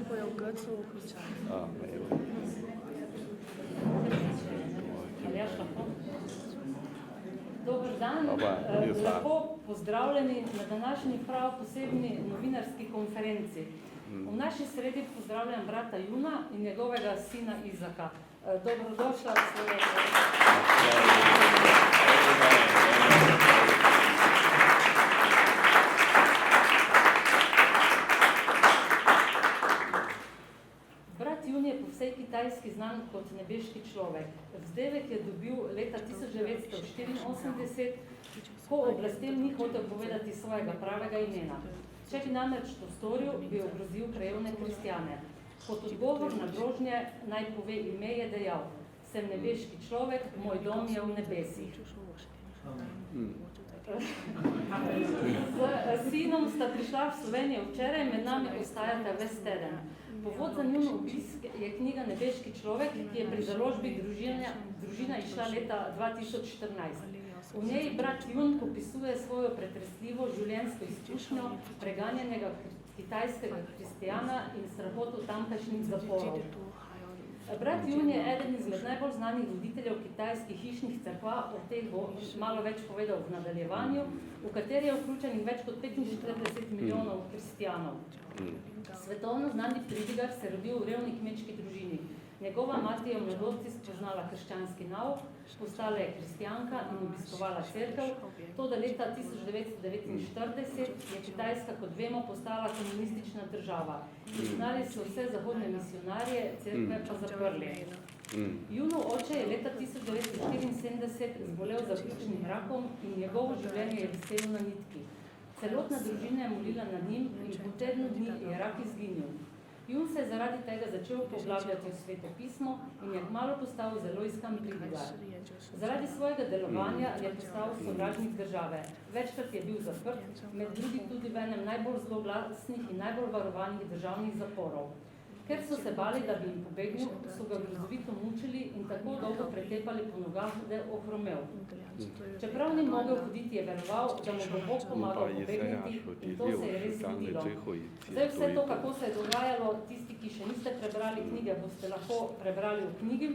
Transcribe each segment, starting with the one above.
会有歌词我会唱。没问题。Dober dan, lepo pozdravljeni na današnji prav posebni novinarski konferenci. V naši sredi pozdravljam brata Juna in njegovega sina Izaka. Dobrodošla v Sloveniji. Brat Jun je po vsej Kitajski znan kot nebeški človek. Vzdevek je dobil leta 1984, ko oblastem ni hotel povedati svojega pravega imena. Če bi namreč to storil, bi ogrozil krajevne kristjane. Kot odgovor na grožnje naj pove ime je dejal: sem nebeški človek, moj dom je v nebesih. S sinom sta prišla v Slovenijo včeraj, med nami ostajata ves teden. Povod za njun obisk je knjiga Nebeški človek, ki je pri založbi Družina izšla leta 2014. V njej brat Jun popisuje svojo pretresljivo življenjsko izkušnjo preganjenega kitajskega kristjana in strahotu tamkajšnjih zaporov. Brat Jun je eden izmed najbolj znanih voditeljev kitajskih hišnih cerkva, o teh bo malo več povedal v nadaljevanju, v kateri je vključenih več kot 45 milijonov kristjanov. Svetovno znani pridigar se rodil v revni kmečki družini. Njegova mati je v mladosti spoznala krščanski nauk, postala je kristjanka in obiskovala cerkev, toda leta 1949 je Kitajska, kot vemo, postala komunistična država. Izgnali so vse zahodne misionarje, cerkve pa zaprli. Junov oče je leta 1974 zbolel za pljučnim rakom in njegovo življenje je viselo na nitki. Celotna družina je molila nad njim in po tednu dni je rak izginil. Jun se je zaradi tega začel poglabljati v Sveto pismo in je kmalu postal zelo iskan pridigar. Zaradi svojega delovanja je postal sovražnik države. Večkrat je bil zaprt, med drugim tudi v enem najbolj zloglasnih in najbolj varovanih državnih zaporov. Ker so se bali, da bi jim pobegnil, so ga grozovito mučili in tako dolgo pretepali po nogah, da je ohromel. Čeprav ni mogel hoditi, je veroval, da mu bo Bog pomagal pobegniti in to se je res zgodilo. Zdaj vse to, kako se je dogajalo, tisti, ki še niste prebrali knjige, boste lahko prebrali v knjigi,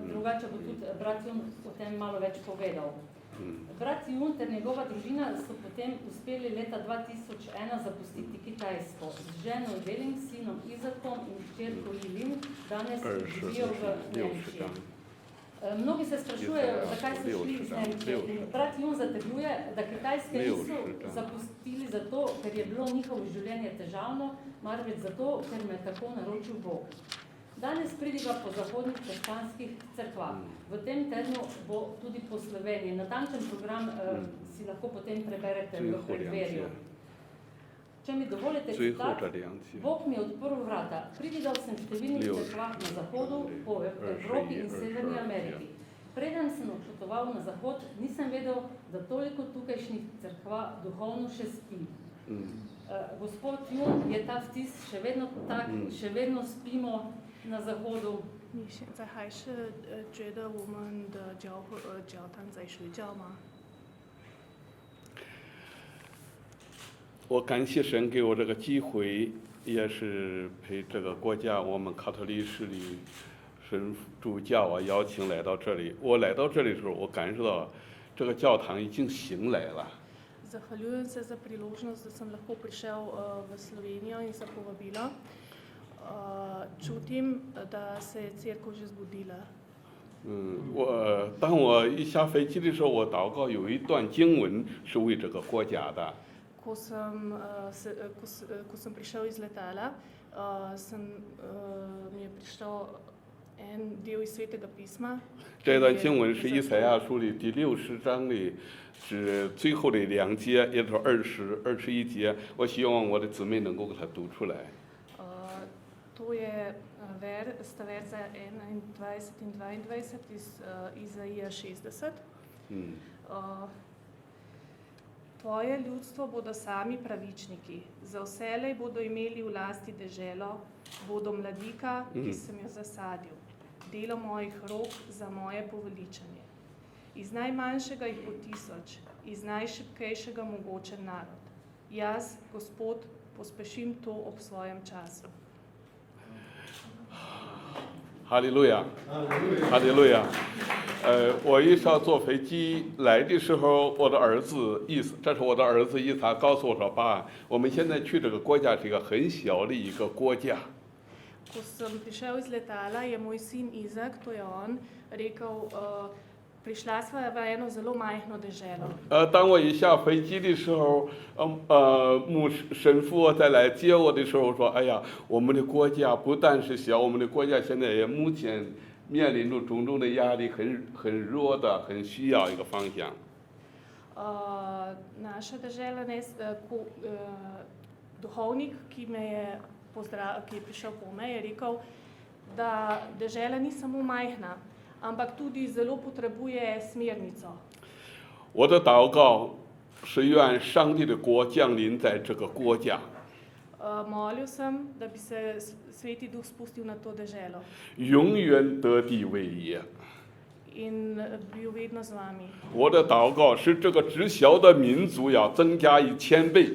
drugače bo tudi brat Jun o tem malo več povedal. Brat Jun ter njegova družina so potem uspeli leta 2001 zapustiti Kitajsko. Z ženo Deling, sinom Izakom in hčerko Lilin danes živijo v Nemčiji. Mnogi se sprašujejo, zakaj so šli iz Nemčije. Brat Jun zatrjuje, da Kitajske niso zapustili zato, ker je bilo njihovo življenje težavno, marveč zato, ker me tako naročil Bog. Danes pridiga po zahodnih krščanskih cerkvah. V tem tednu bo tudi po Sloveniji. Natančen program si lahko potem preberete v predverju. Če mi dovolite citat, Bog mi je odprl vrata. Pridigal sem številnih cerkvah na zahodu, po Evropi in Severni Ameriki. Preden sem odpotoval na zahod, nisem vedel, da toliko tukajšnjih cerkva duhovno še spi. Gospod Jun, je ta vtis še vedno tak, še vedno spimo na zahodu? 你现在还是觉得我们的教堂在睡觉吗？我感谢神给我这个机会，也是陪这个国家我们卡特利市里神主教邀请来到这里。我来到这里的时候，我感受到这个教堂已经醒来了。 Zahvaljujem se za priložnost, da sem lahko prišel v Slovenijo in se povabila. Čutim, da se je cerkev že zbudila. 当我一下飞机的时候，我祷告有一段经文是为这个国家的。 Ko sem prišel iz letala, mi je prišel en del iz Svetega pisma. 这段经文是以赛亚书里第60章里是最后的2节，也就是20、21节。我希望我的姊妹能够给它读出来。 To je sta verza 21 in 22 iz Izaija 60. Tvoje ljudstvo bodo sami pravičniki, za vselej bodo imeli v lasti deželo, bodo mladika, ki sem jo zasadil, delo mojih rok za moje poveličanje. Iz najmanjšega jih bo 1000, iz najšibkejšega mogočen narod. Jaz, Gospod, pospešim to ob svojem času. 哈利路亚，哈利路亚。我一上坐飞机来的时候，我的儿子这是我的儿子伊萨告诉我说：“爸，我们现在去这个国家是一个很小的一个国家。” Ko sem prišel iz letala, je moj sin Izak, to je on, rekel, prišla sva v eno zelo majhno deželo. 当我一下飞机的时候，神父再来接我的时候说：“哎呀，我们的国家不但是小，我们的国家现在也目前面临着种种的压力，很弱的，很需要一个方向。” Naša dežela, duhovnik, ki je prišel po me, je rekel, da dežela ni samo majhna, ampak tudi zelo potrebuje smernico. 我的祷告是愿上帝的国降临在这个国家， Molil sem, da bi se Sveti Duh spustil na to deželo 永远得地为业。 in bil vedno z vami. 我的祷告是这个知晓的民族要增加1000倍。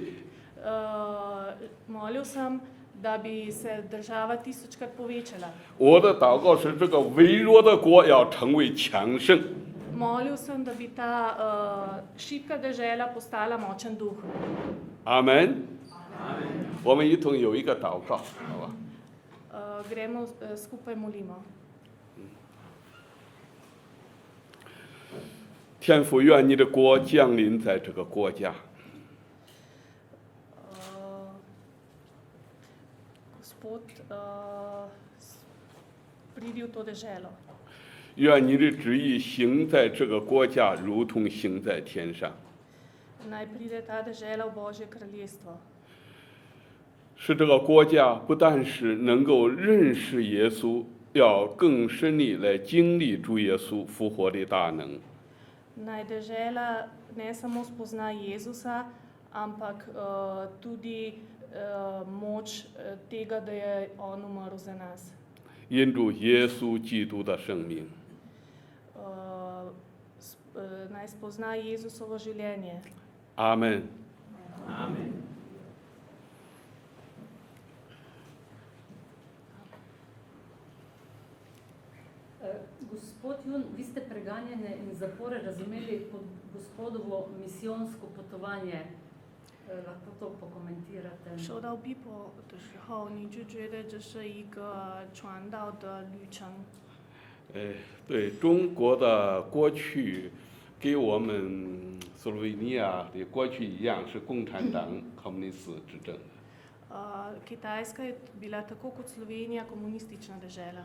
Molil sem, da bi se država 1000krat povečala. 我的祷告是这个微弱的国要成为强盛。 Molil sem, da bi ta šibka dežela postala močen duh. 阿门。我们一同有一个祷告，好吧？ Gremo skupaj molimo. 天父，愿你的国降临在这个国家。 Gospod, pridi v to deželo. 愿你的旨意行在这个国家，如同行在天上。 Naj pride ta dežela v Božje kraljestvo. 使这个国家不但是能够认识耶稣，要更深地来经历主耶稣复活的大能。 Naj dežela ne samo spozna Jezusa, ampak tudi moč tega, da je on umrl za nas. 因主耶稣基督的生命。 Naj spozna Jezusovo življenje. 阿门。 Gospod Jun, vi ste preganjanje in zapore razumeli kot gospodovo misijonsko potovanje. Lahko to pokomentirate? 收到逼迫的时候，你就觉得这是一个传道的旅程。对中国的过去，跟我们斯洛文尼亚的过去一样，是共产党communist执政。 Kitajska je bila tako kot Slovenija komunistična dežela.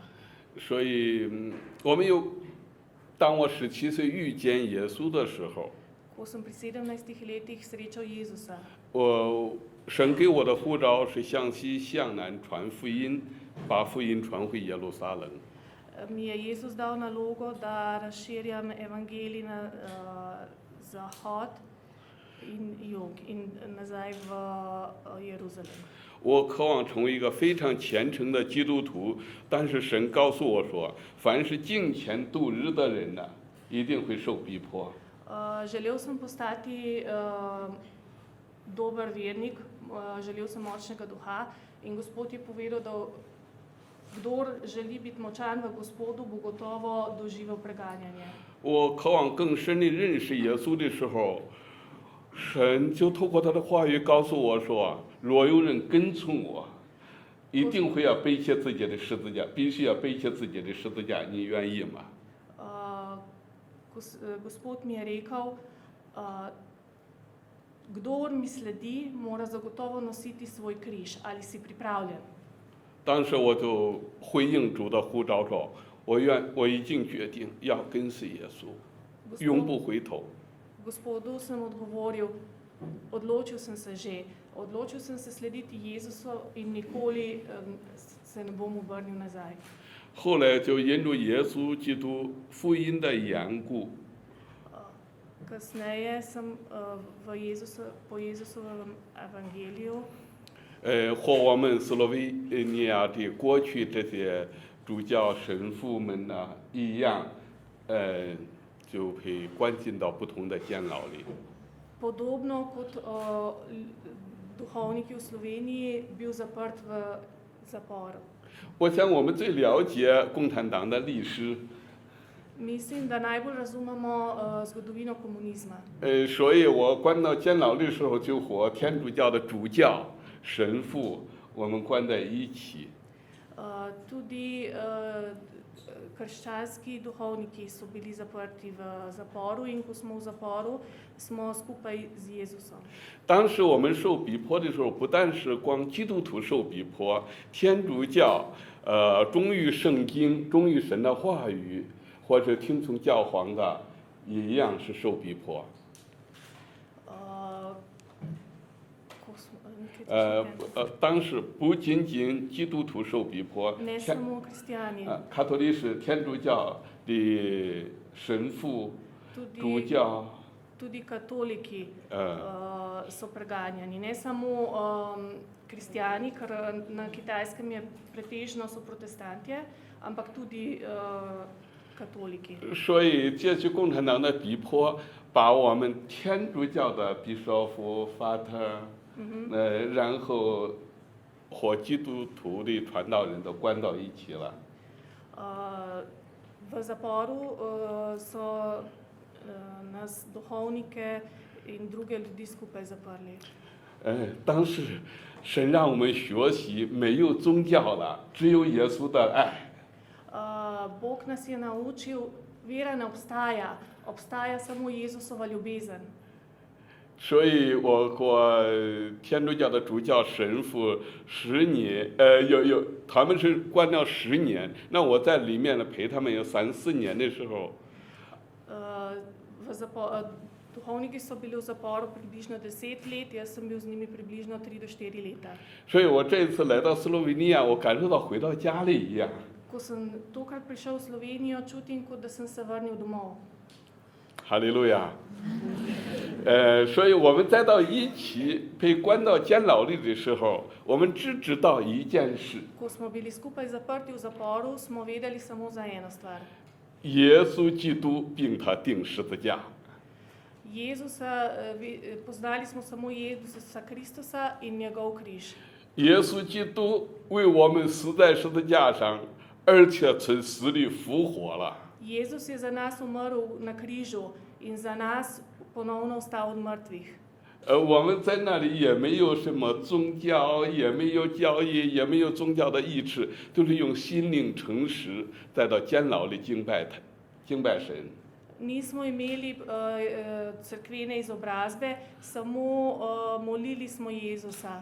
所以，当我17岁遇见耶稣的时候， Ko sem pri 17 letih srečal Jezusa, 神给我的呼召是向西向南传福音，把福音传回耶路撒冷。 mi je Jezus dal nalogo, da razširjam evangelij na zahod in jug in nazaj v Jeruzalem. 我渴望成为一个非常虔诚的基督徒，但是神告诉我说，凡是敬虔度日的人呢，一定会受逼迫。 Želel sem postati dober vernik, želel sem močnega duha in Gospod je povedal, da kdor želi biti močan v Gospodu, bo gotovo doživel preganjanje. 我渴望更深地认识耶稣的时候，神就透过他的话语告诉我说，若有人跟从我，一定会要背起自己的十字架，必须要背起自己的十字架，你愿意吗？ Gospod mi je rekel, kdor mi sledi, mora zagotovo nositi svoj križ. Ali si pripravljen? 当时我就回应主的呼召说，我已经决定要跟随耶稣，永不回头。 Gospodu sem odgovoril, odločil sem se že, odločil sem se slediti Jezusu in nikoli se ne bom obrnil nazaj. 后来就因着耶稣基督福音的缘故， Kasneje sem po Jezusovem evangeliju 和我们斯洛文尼亚的过去这些主教神父们呢一样，就被关进到不同的监牢里。 podobno kot duhovniki v Sloveniji bil zaprt v zaporu. 我想我们最了解共产党的历史， Mislim, da najbolj razumemo zgodovino komunizma. 所以我关到监牢的时候就和天主教的主教、神父我们关在一起。 Tudi krščanski duhovniki so bili zaprti v zaporu in ko smo v zaporu, smo skupaj z Jezusom. 当时我们受逼迫的时候，不但是光基督徒受逼迫，天主教，忠于圣经、忠于神的话语，或者听从教皇的，也一样是受逼迫。当时不仅仅基督徒受逼迫， Ne samo kristjani, 卡托利是天主教的神父、主教， tudi katoliki so preganjani. Ne samo kristjani, ker na Kitajskem je pretežno so protestantje, ampak tudi katoliki. 所以借据共产党的逼迫，把我们天主教的比索夫、法特，然后和基督徒的传道人都关到一起了。 V zaporu so nas duhovnike in druge ljudi skupaj zaprli. 当时神让我们学习，没有宗教了，只有耶稣的爱。 Bog nas je naučil, vera ne obstaja, obstaja samo Jezusova ljubezen. 所以我和天主教的主教、神父10年，他们是关了10年，那我在里面呢陪他们有3、4年的时候， Duhovniki so bili v zaporu približno 10 let, jaz sem bil z njimi približno 3 do 4 leta. 所以我这一次来到斯洛文尼亚，我感受到回到家里一样。 Ko sem tokrat prišel v Slovenijo, čutim, kot da sem se vrnil domov. 哈利路亚。所以我们再到一起被关到监牢里的时候，我们只知道一件事： Ko smo bili skupaj zaprti v zaporu, smo vedeli samo za eno stvar. 耶稣基督并他钉十字架。 Jezusa, poznali smo samo Jezusa Kristusa in njegov križ. 耶稣基督为我们死在十字架上，而且从死里复活了。 Jezus je za nas umrl na križu in za nas ponovno vstal od mrtvih. 我们在那里也没有什么宗教，也没有教义，也没有宗教的意志，都是用心灵诚实，再到监牢里敬拜他，敬拜神。 Nismo imeli cerkvene izobrazbe, samo molili smo Jezusa,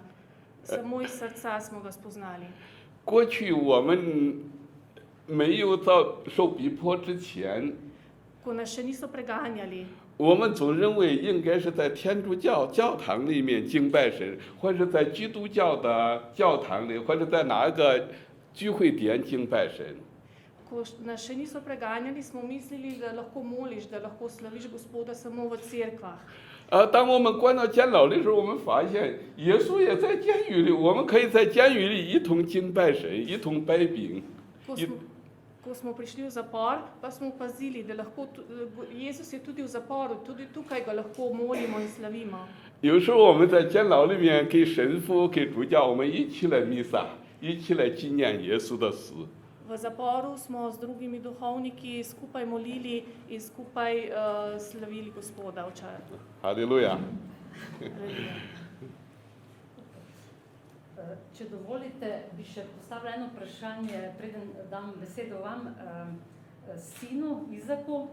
samo iz srca smo ga spoznali. 过去我们没有到受逼迫之前， Ko nas še niso preganjali, 我们总认为应该是在天主教教堂里面敬拜神，或者在基督教的教堂里，或者在哪个聚会点敬拜神。 ko nas še niso preganjali, smo mislili, da lahko moliš, da lahko slaviš Gospoda samo v cerkvah. 当我们关到监牢的时候，我们发现耶稣也在监狱里，我们可以在监狱里一同敬拜神，一同摆饼。 Ko smo prišli v zapor, pa smo opazili, da lahko Jezus je tudi v zaporu, tudi tukaj ga lahko molimo in slavimo. 有时候我们在监牢里面给神父、给主教，我们一起来弥撒，一起来纪念耶稣的死。 V zaporu smo z drugimi duhovniki skupaj molili in skupaj slavili Gospoda očar. 哈利路亚。 Če dovolite, bi še postavila eno vprašanje, preden dam besedo vam, sinu Izaku.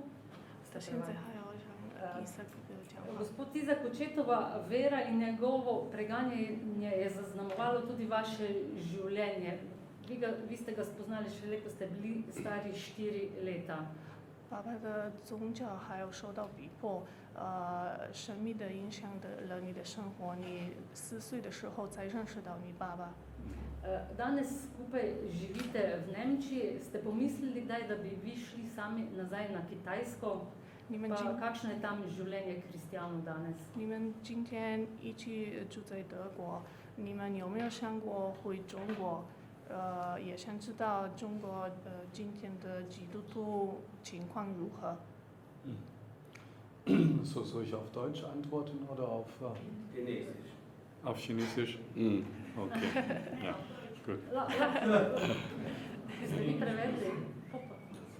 Gospod Izak, očetova vera in njegovo preganjanje je zaznamovalo tudi vaše življenje. Vi ste ga spoznali šele, ko ste bili stari 4 leta. 爸爸的宗教还有受到逼迫，神秘的影响了你的生活。你4岁的时候才认识到你爸爸。 Danes skupaj živite v Nemčiji. Ste pomislili kdaj, da bi vi šli sami nazaj na Kitajsko? Pa kakšno je tam življenje kristjanov danes? 你们今天一起住在德国，你们有没有想过回中国？也想知道中国今天的基督徒情况如何？ So, soll ich auf Deutsch antworten oder auf Chinesisch? Auf Chinesisch? Okay. Ja. Good. Ste vi prevedli?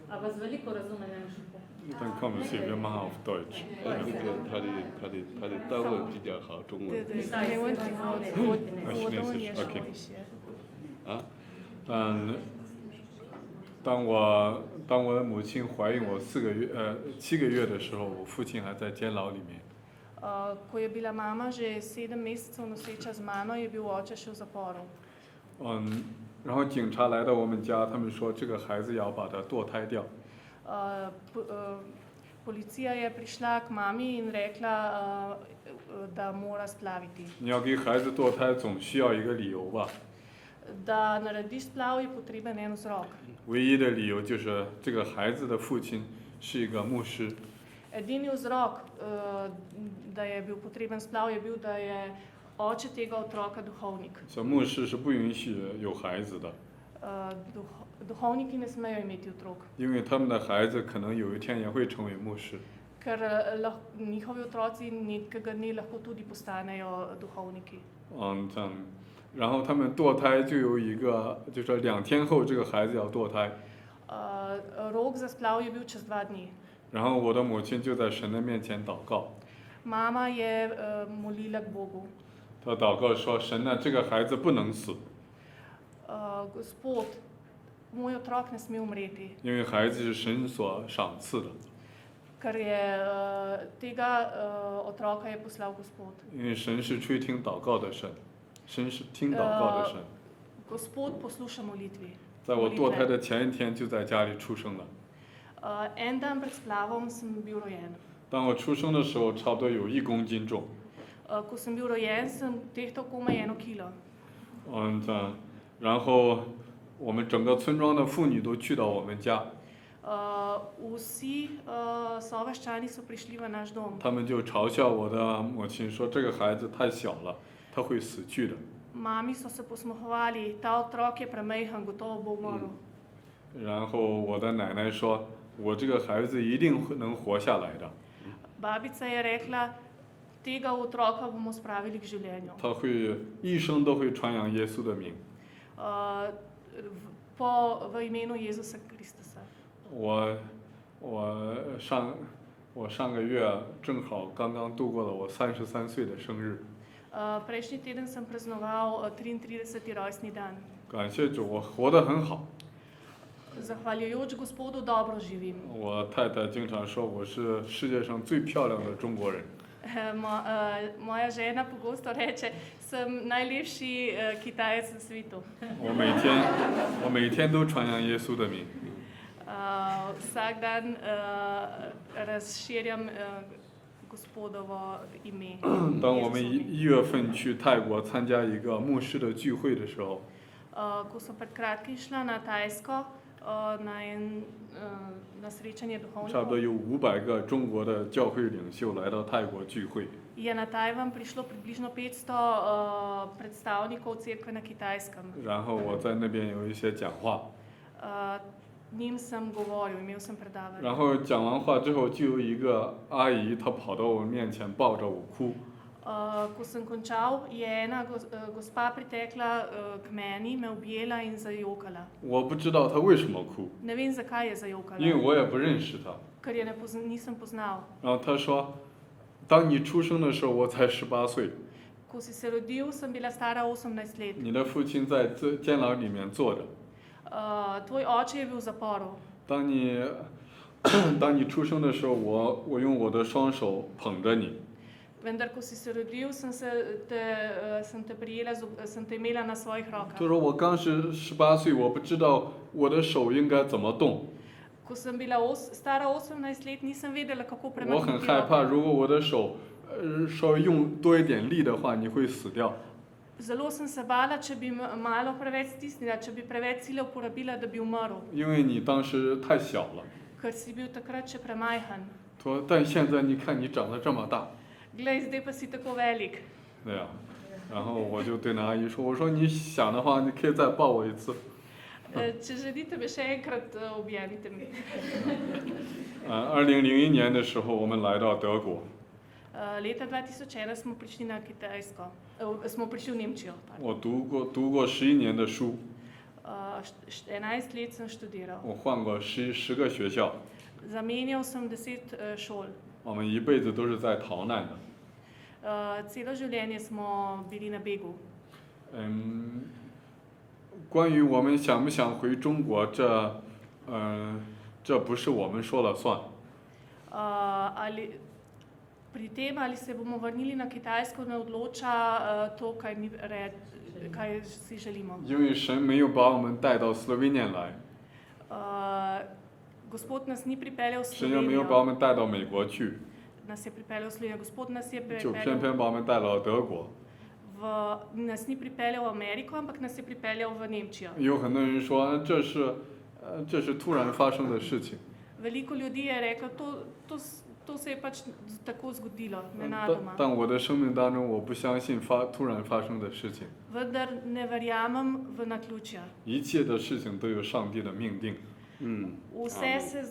A vas veliko razume nemško? Dann kommen wir hier, wir machen auf Deutsch. 他的单位比较好，中文。对对，没问题，我都也说一些。啊，当我的母亲怀孕我7个月的时候，我父亲还在监牢里面。 Ko je bila mama že 7 mesecev noseča z mano, je bil oče še v zaporu. 然后警察来到我们家，他们说这个孩子要把他堕胎掉。 Policija je prišla k mami in rekla, da mora splaviti. 你要给孩子堕胎，总需要一个理由吧？ Da narediš splav, je potreben en vzrok. 唯一的理由就是这个孩子的父亲是一个牧师。 Edini vzrok, da je bil potreben splav, je bil, da je oče tega otroka duhovnik. 所以牧师是不允许有孩子的， Duhovniki ne smejo imeti otrok, 因为他们的孩子可能有一天也会成为牧师。 ker njihovi otroci nekega dne lahko tudi postanejo duhovniki. 然后他们堕胎就有一个，就说2天后这个孩子要堕胎， Rok za splav je bil čez 2 dni. 然后我的母亲就在神的面前祷告， Mama je molila k Bogu. 她祷告说：“神啊，这个孩子不能死， Gospod, moj otrok ne sme umreti, 因为孩子是神所赏赐的， ker je tega otroka je poslal Gospod. 因为神是垂听祷告的神，神是听祷告的神。 Gospod posluša molitvi. 在我堕胎的前一天就在家里出生了。 En dan pred splavom sem bil rojen. 当我出生的时候，差不多有1公斤重。 Ko sem bil rojen, sem tehtal komaj 1 kilo. 然后我们整个村庄的妇女都去到我们家， Vsi sovaščani so prišli v naš dom. 他们就嘲笑我的母亲说：“这个孩子太小了，他会死去的。” Mami so se posmehovali, ta otrok je premajhen, gotovo bo umrl. 然后我的奶奶说：“我这个孩子一定能活下来的。 Babica je rekla, tega otroka bomo spravili k življenju. 他会一生都会传扬耶稣的名。” V imenu Jezusa Kristusa. 我上个月正好刚刚度过了我33岁的生日。 Prejšnji teden sem praznoval 33. rojstni dan. 感谢主，我活得很好。 Zahvaljujoč Gospodu dobro živim. 我太太经常说我是世界上最漂亮的中国人。 Moja žena pogosto reče, sem najlepši Kitajec na svetu. 我每天都传扬耶稣的名。 Vsak dan razširjam Gospodovo ime. 当我们1月份去泰国参加一个牧师的聚会的时候， Ko sem pred kratkim šla na Tajsko na srečanje 差不多 duhovnikov, 有500个中国的教会领袖来到泰国聚会。 je na Tajvan prišlo približno 500 predstavnikov cerkve na Kitajskem. 然后我在那边有一些讲话， Njim sem govoril, imel sem predavanje. 然后讲完话之后，就有一个阿姨，她跑到我面前抱着我哭。 Ko sem končal, je ena gospa pritekla k meni, me objela in zajokala. 我不知道她为什么哭， Ne vem, zakaj je 因为 zajokala, 我也不认识她。 ker je nisem poznal. 然后她说：“当你出生的时候，我才18岁， Ko si se rodil, sem bila stara 18 let. 你的父亲在监牢里面坐着。 Tvoj oče je bil v zaporu. 当你出生的时候，我用我的双手捧着你。 Vendar, ko si se rodil, sem te prijela, sem te imela na svojih 她 rokah. 说我刚是18岁，我不知道我的手应该怎么动， Ko sem bila stara 18 let, nisem vedela, kako 我很 premakniti 害怕， roke. 如果我的手稍微用多一点力的话，你会死掉。 Zelo sem se bala, če bi malo preveč stisnila, če bi preveč sile uporabila, da bi umrl, 因为你当时太小了。 ker si bil takrat še premajhen. 她说但现在你看你长得这么大， Glej, zdaj pa si tako velik. 对呀。然后我就对那阿姨说：“我说你想的话，你可以再抱我一次。 Če želite me še enkrat objemite me. 2001年的时候，我们来到德国。 Leta 2001 smo prišli na Kitajsko, smo prišli v Nemčijo. pardon. 我读过11年的书， 11 let sem študiral. 我换过10个学校， Zamenjal sem 10 šol. 我们一辈子都是在逃难的。 Celo življenje smo bili na begu. 关于我们想不想回中国，这不是我们说了算。 Pri tem, ali se bomo vrnili na Kitajsko, ne odloča to, kaj si želimo. 因为神没有把我们带到斯洛文尼亚来， Gospod nas ni pripeljal v 神又没有把我 Slovenijo, 们带到美国去， nas je pripeljal v Slovenijo. Gospod nas je 就偏 pripeljal, 偏把我们带到了德国。 nas ni pripeljal v Ameriko, ampak nas je pripeljal v Nemčijo. 有很多人说这是突然发生的事情， Veliko ljudi je reklo, to se je pač tako zgodilo, nenadoma. 但我的生命当中，我不相信突然发生的事情， Vendar ne verjamem v naključja. 一切的事情都有上帝的命定， Vse se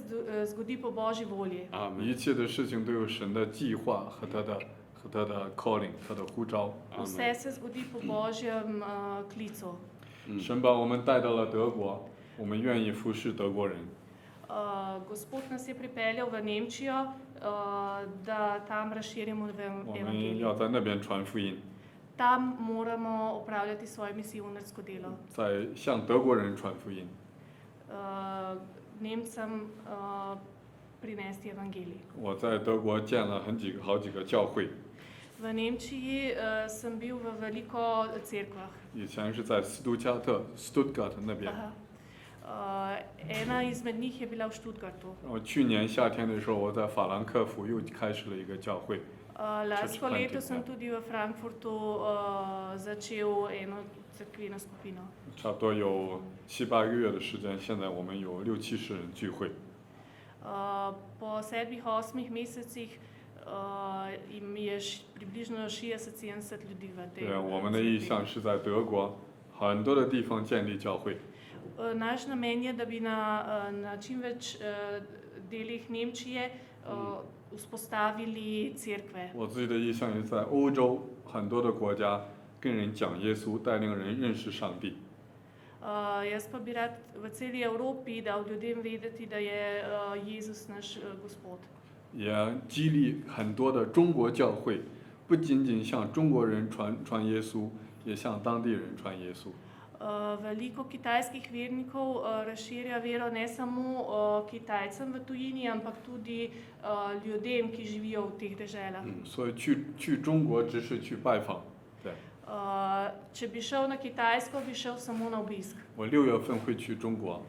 zgodi po Božji volji. 阿门。一切的事情都有神的计划和他的 calling， 他的呼召。 Vse se zgodi po Božjem klicu. 神把我们带到了德国，我们愿意服侍德国人。 Gospod nas je pripeljal v Nemčijo, da tam razširimo 我们 evangelij. 要在那边传福音， Tam moramo opravljati svoje misijonarsko delo. 在向德国人传福音。 Nemcem prinesti evangelij. 我在德国建了好几个教会， V Nemčiji sem bil v veliko cerkvah. 以前是在斯图加特 （Stuttgart） 那边。 Ena izmed njih je bila v Stuttgartu. 然后去年夏天的时候，我在法兰克福又开始了一个教会。 Lansko leto sem tudi v Frankfurtu začel eno cerkveno skupino. 差不多有7、8个月的时间，现在我们有60、70人聚会。 Po 7-8 mesecih jim je približno 60-70 ljudi v tej 对，我们的意向是在德国很多的地方建立教会。 Naš namen je, da bi na čim več delih Nemčije vzpostavili cerkve. 我自己的意向也在欧洲很多的国家跟人讲耶稣，带领人认识上帝。 Jaz pa bi rad v celi Evropi dal ljudem vedeti, da je Jezus naš Gospod. 也激励很多的中国教会，不仅仅向中国人传耶稣，也向当地人传耶稣。 Veliko kitajskih vernikov razširja vero ne samo Kitajcem v tujini, ampak tudi ljudem, ki živijo v teh deželah. 所以去中国只是去拜访。对， Če bi šel na Kitajsko, bi šel samo na obisk. 我6月份会去中国。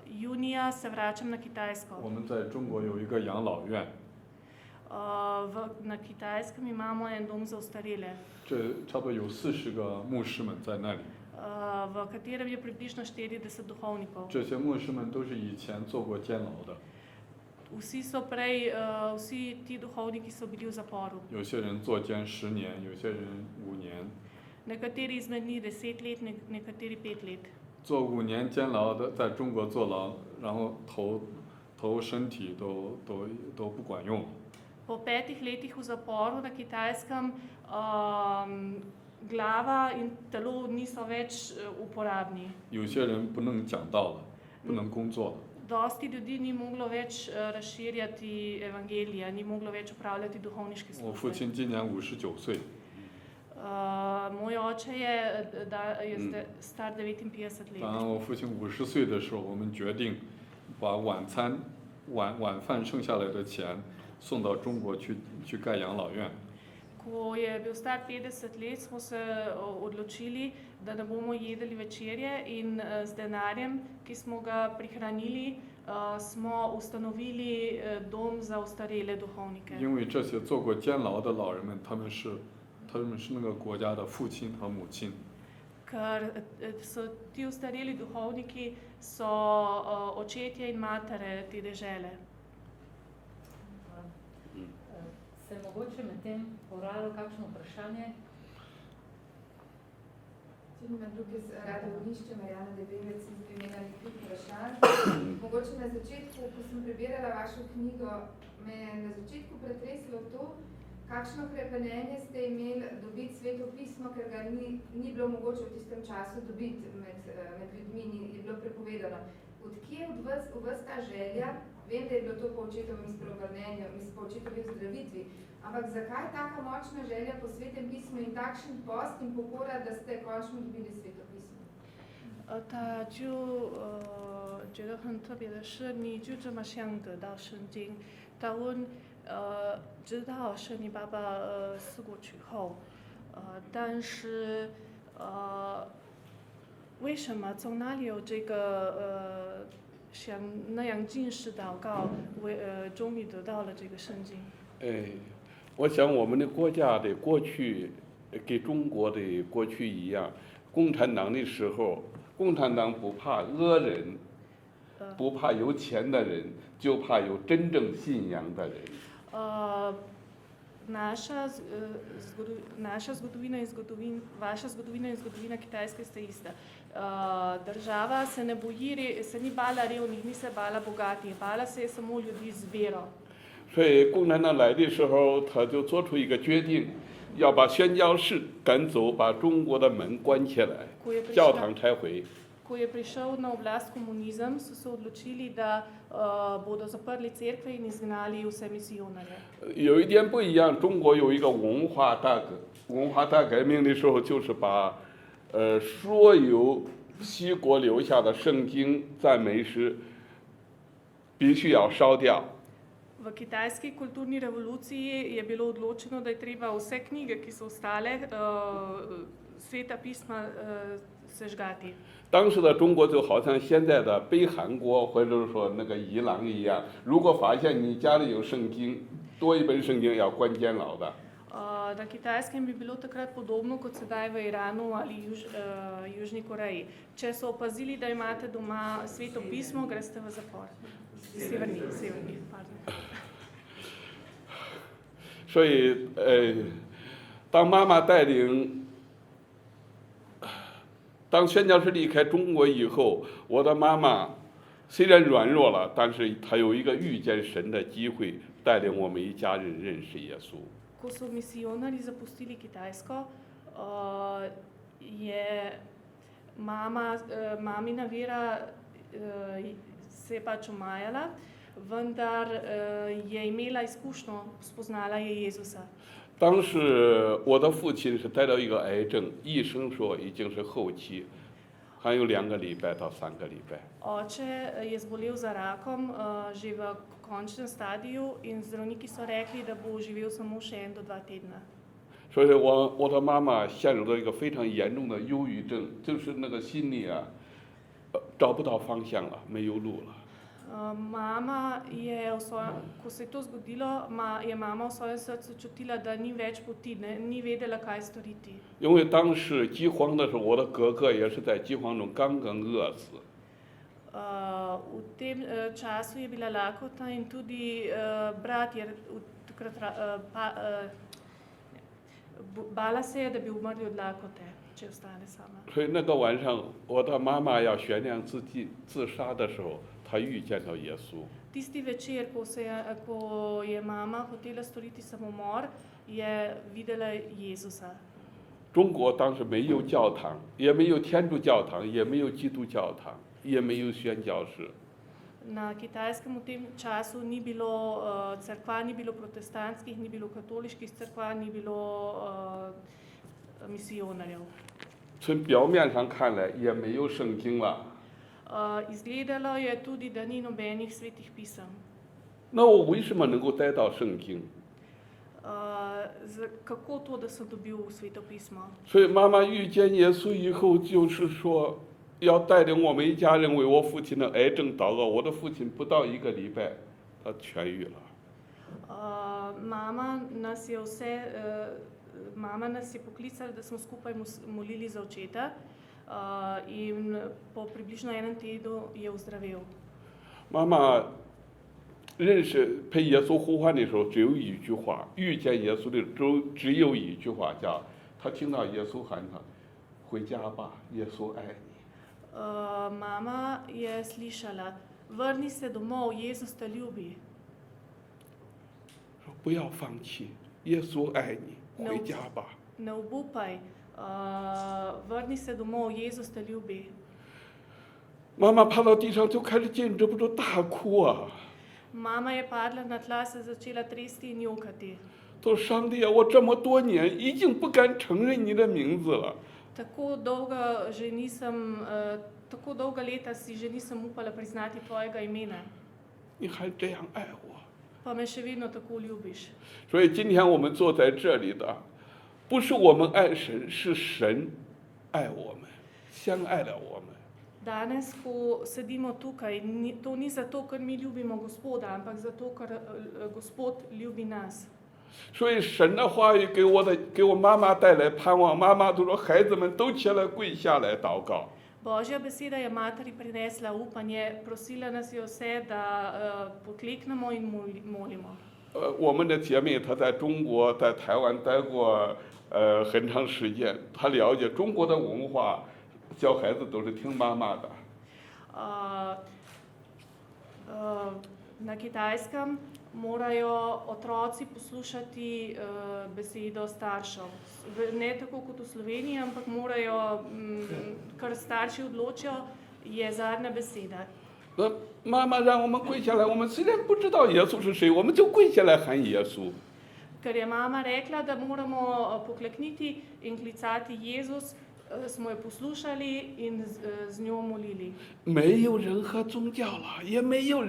Junija se vračam na Kitajsko. 我们在中国有一个养老院， Na Kitajskem imamo en dom za ostarele, 这差不多有40个牧师们在那里。 v katerem je približno 40 duhovnikov. 这些牧师们都是以前做过监牢的， Vsi ti duhovniki so bili v zaporu. 有些人坐监10年，有些人5年。 Nekateri izmed njih 10 let, nekateri 5 let. 做5年监牢的，在中国坐牢，然后头身体都不管用。 Po 5 letih v zaporu na Kitajskem glava in telo niso več uporabni. 有些人不能讲道了，不能工作了。 Dosti ljudi ni moglo več razširjati evangelija, ni moglo več upravljati duhovniške 我父 službe. 亲今年59岁， Moj oče je star 59 当 let. 我父亲50岁的时候，我们决定把晚饭剩下来的钱送到中国去盖养老院。 Ko je bil star 50 let, smo se odločili, da ne bomo jedli večerje in z denarjem, ki smo ga prihranili, smo ustanovili dom za ostarele duhovnike. 因为这些做过监牢的老人们，他们是那个国家的父亲和母亲。 Ker so ti ostareli duhovniki so očetje in matere te dežele. Se je mogoče med tem porajalo kakšno vprašanje? Če nima druge rade vodišče, Marjana Debelec iz imena nekaj vprašanj. Mogoče na začetku, ko sem prebirala vašo knjigo, me je na začetku pretreslo to, Kakšno hrepenenje ste imeli dobiti sveto pismo, ker ga ni bilo mogoče v tistem času dobiti med ljudmi, je bilo prepovedano. Odkje v vas ta želja, vem, da je bilo to po očetovem izpreobrnenju, po očetovi ozdravitvi, ampak zakaj taka močna želja po svetem pismu in takšen post in pokora, da ste končno dobili sveto pismo? 他就觉得很特别的是，你就这么想得到圣经。他问知道是你爸爸死过去后，但是为什么从哪里有这个像那样进士祷告，终于得到了这个圣经？我想我们的国家的过去跟中国的过去一样，共产党的时候，共产党不怕恶人，不怕有钱的人，就怕有真正信仰的人。Naša zgodovina in vaša zgodovina in zgodovina Kitajske sta ista. Država se ne boji, se ni bala revnih, ni se bala bogatih, bala se je samo ljudi z vero. 所以共产党来的时候，他就做出一个决定，要把宣教士赶走，把中国的门关起来，教堂拆毁。 Ko je prišel na oblast komunizem, so se odločili, da bodo zaprli cerkve in izgnali vse misijonarje. 有一点不一样，中国有一个文化大革命的时候，就是把所有西国留下的圣经赞美诗必须要烧掉。 V kitajski kulturni revoluciji je bilo odločeno, da je treba vse knjige, ki so ostale, sveta pisma sežgati. 当时的中国就好像现在的北韩国或者说那个伊朗一样，如果发现你家里有圣经，多一本圣经要关监牢的。 Na Kitajskem bi bilo takrat podobno kot sedaj v Iranu ali Južni Koreji. Če so opazili, da imate doma sveto pismo, greste v zapor. Severni, pardon. 所以当妈妈带领，当宣教士离开中国以后，我的妈妈虽然软弱了，但是她有一个遇见神的机会，带领我们一家人认识耶稣。 Ko so misijonarji zapustili Kitajsko, je mamina vera se je pač omajala, vendar je imela izkušnjo, spoznala je Jezusa. 当时我的父亲是得到一个癌症，医生说已经是后期，还有2个礼拜到3个礼拜。 Oče je zbolel za rakom že v končnem stadiju in zdravniki so rekli, da bo živel samo še 1 do 2 tedna. 所以我的妈妈陷入了一个非常严重的忧郁症，就是那个心里啊，找不到方向了，没有路了。 Mama je, ko se je to zgodilo, je mama v svojem srcu čutila, da ni več poti, ni vedela, kaj storiti. 因为当时饥荒的时候，我的哥哥也是在饥荒中刚刚饿死。 V tem času je bila lakota in tudi brat je takrat bala se je, da bi umrli od lakote, če ostane sama. 所以那个晚上，我的妈妈要悬梁自杀的时候，她遇见了耶稣。 Tisti večer, ko je mama hotela storiti samomor, je videla Jezusa. 中国当时没有教堂，也没有天主教堂，也没有基督教堂，也没有宣教士。 Na Kitajskem v tem času ni bilo cerkva, ni bilo protestantskih, ni bilo katoliških cerkva, ni bilo misijonarjev. 从表面上看来，也没有圣经了。 Izgledalo je tudi, da ni nobenih svetih pisem. 那我为什么能够带到圣经？ Kako to, da sem dobil sveto pismo? 所以妈妈遇见耶稣以后，就是说要带领我们一家人为我父亲的癌症祷告。我的父亲不到1个礼拜，他痊愈了。 Mama nas je poklicala, da smo skupaj molili za očeta in po približno 1 tednu je ozdravel. 妈妈认识陪耶稣呼唤的时候，只有一句话；遇见耶稣的只有一句话，叫他听到耶稣喊他回家吧，耶稣爱你。 Mama je slišala, vrni se domov, Jezus te ljubi. 说不要放弃，耶稣爱你， No. 回家吧。 Ne obupaj, vrni se domov, Jezus te ljubi. 妈妈趴到地上就开始禁止不住大哭啊！ Mama je padla na tla, se začela tresti in jokati. 说上帝啊，我这么多年已经不敢承认你的名字了。 Tako dolga leta si že nisem upala priznati tvojega imena, 你还这样爱我， pa me še vedno tako ljubiš. 所以今天我们坐在这里的，不是我们爱神，是神爱我们，相爱了我们。 Danes, ko sedimo tukaj, to ni zato, ker mi ljubimo Gospoda, ampak zato, ker Gospod ljubi nas. 所以神的话语给我妈妈带来盼望，妈妈都说孩子们都起来跪下来祷告。 Božja beseda je materi prinesla upanje, prosila nas je vse, da pokleknemo in molimo. 我们的姐妹她在中国在台湾待过很长时间，她了解中国的文化，教孩子都是听妈妈的。 Na Kitajskem morajo otroci poslušati besedo staršev. Ne tako kot v Sloveniji, ampak morajo, kar starši odločijo, je zadnja beseda. 妈妈让我们跪下来，我们虽然不知道耶稣是谁，我们就跪下来喊耶稣。 Ker je mama rekla, da moramo poklekniti in klicati Jezus, smo jo poslušali in z njo molili. 没有任何宗教了，也没有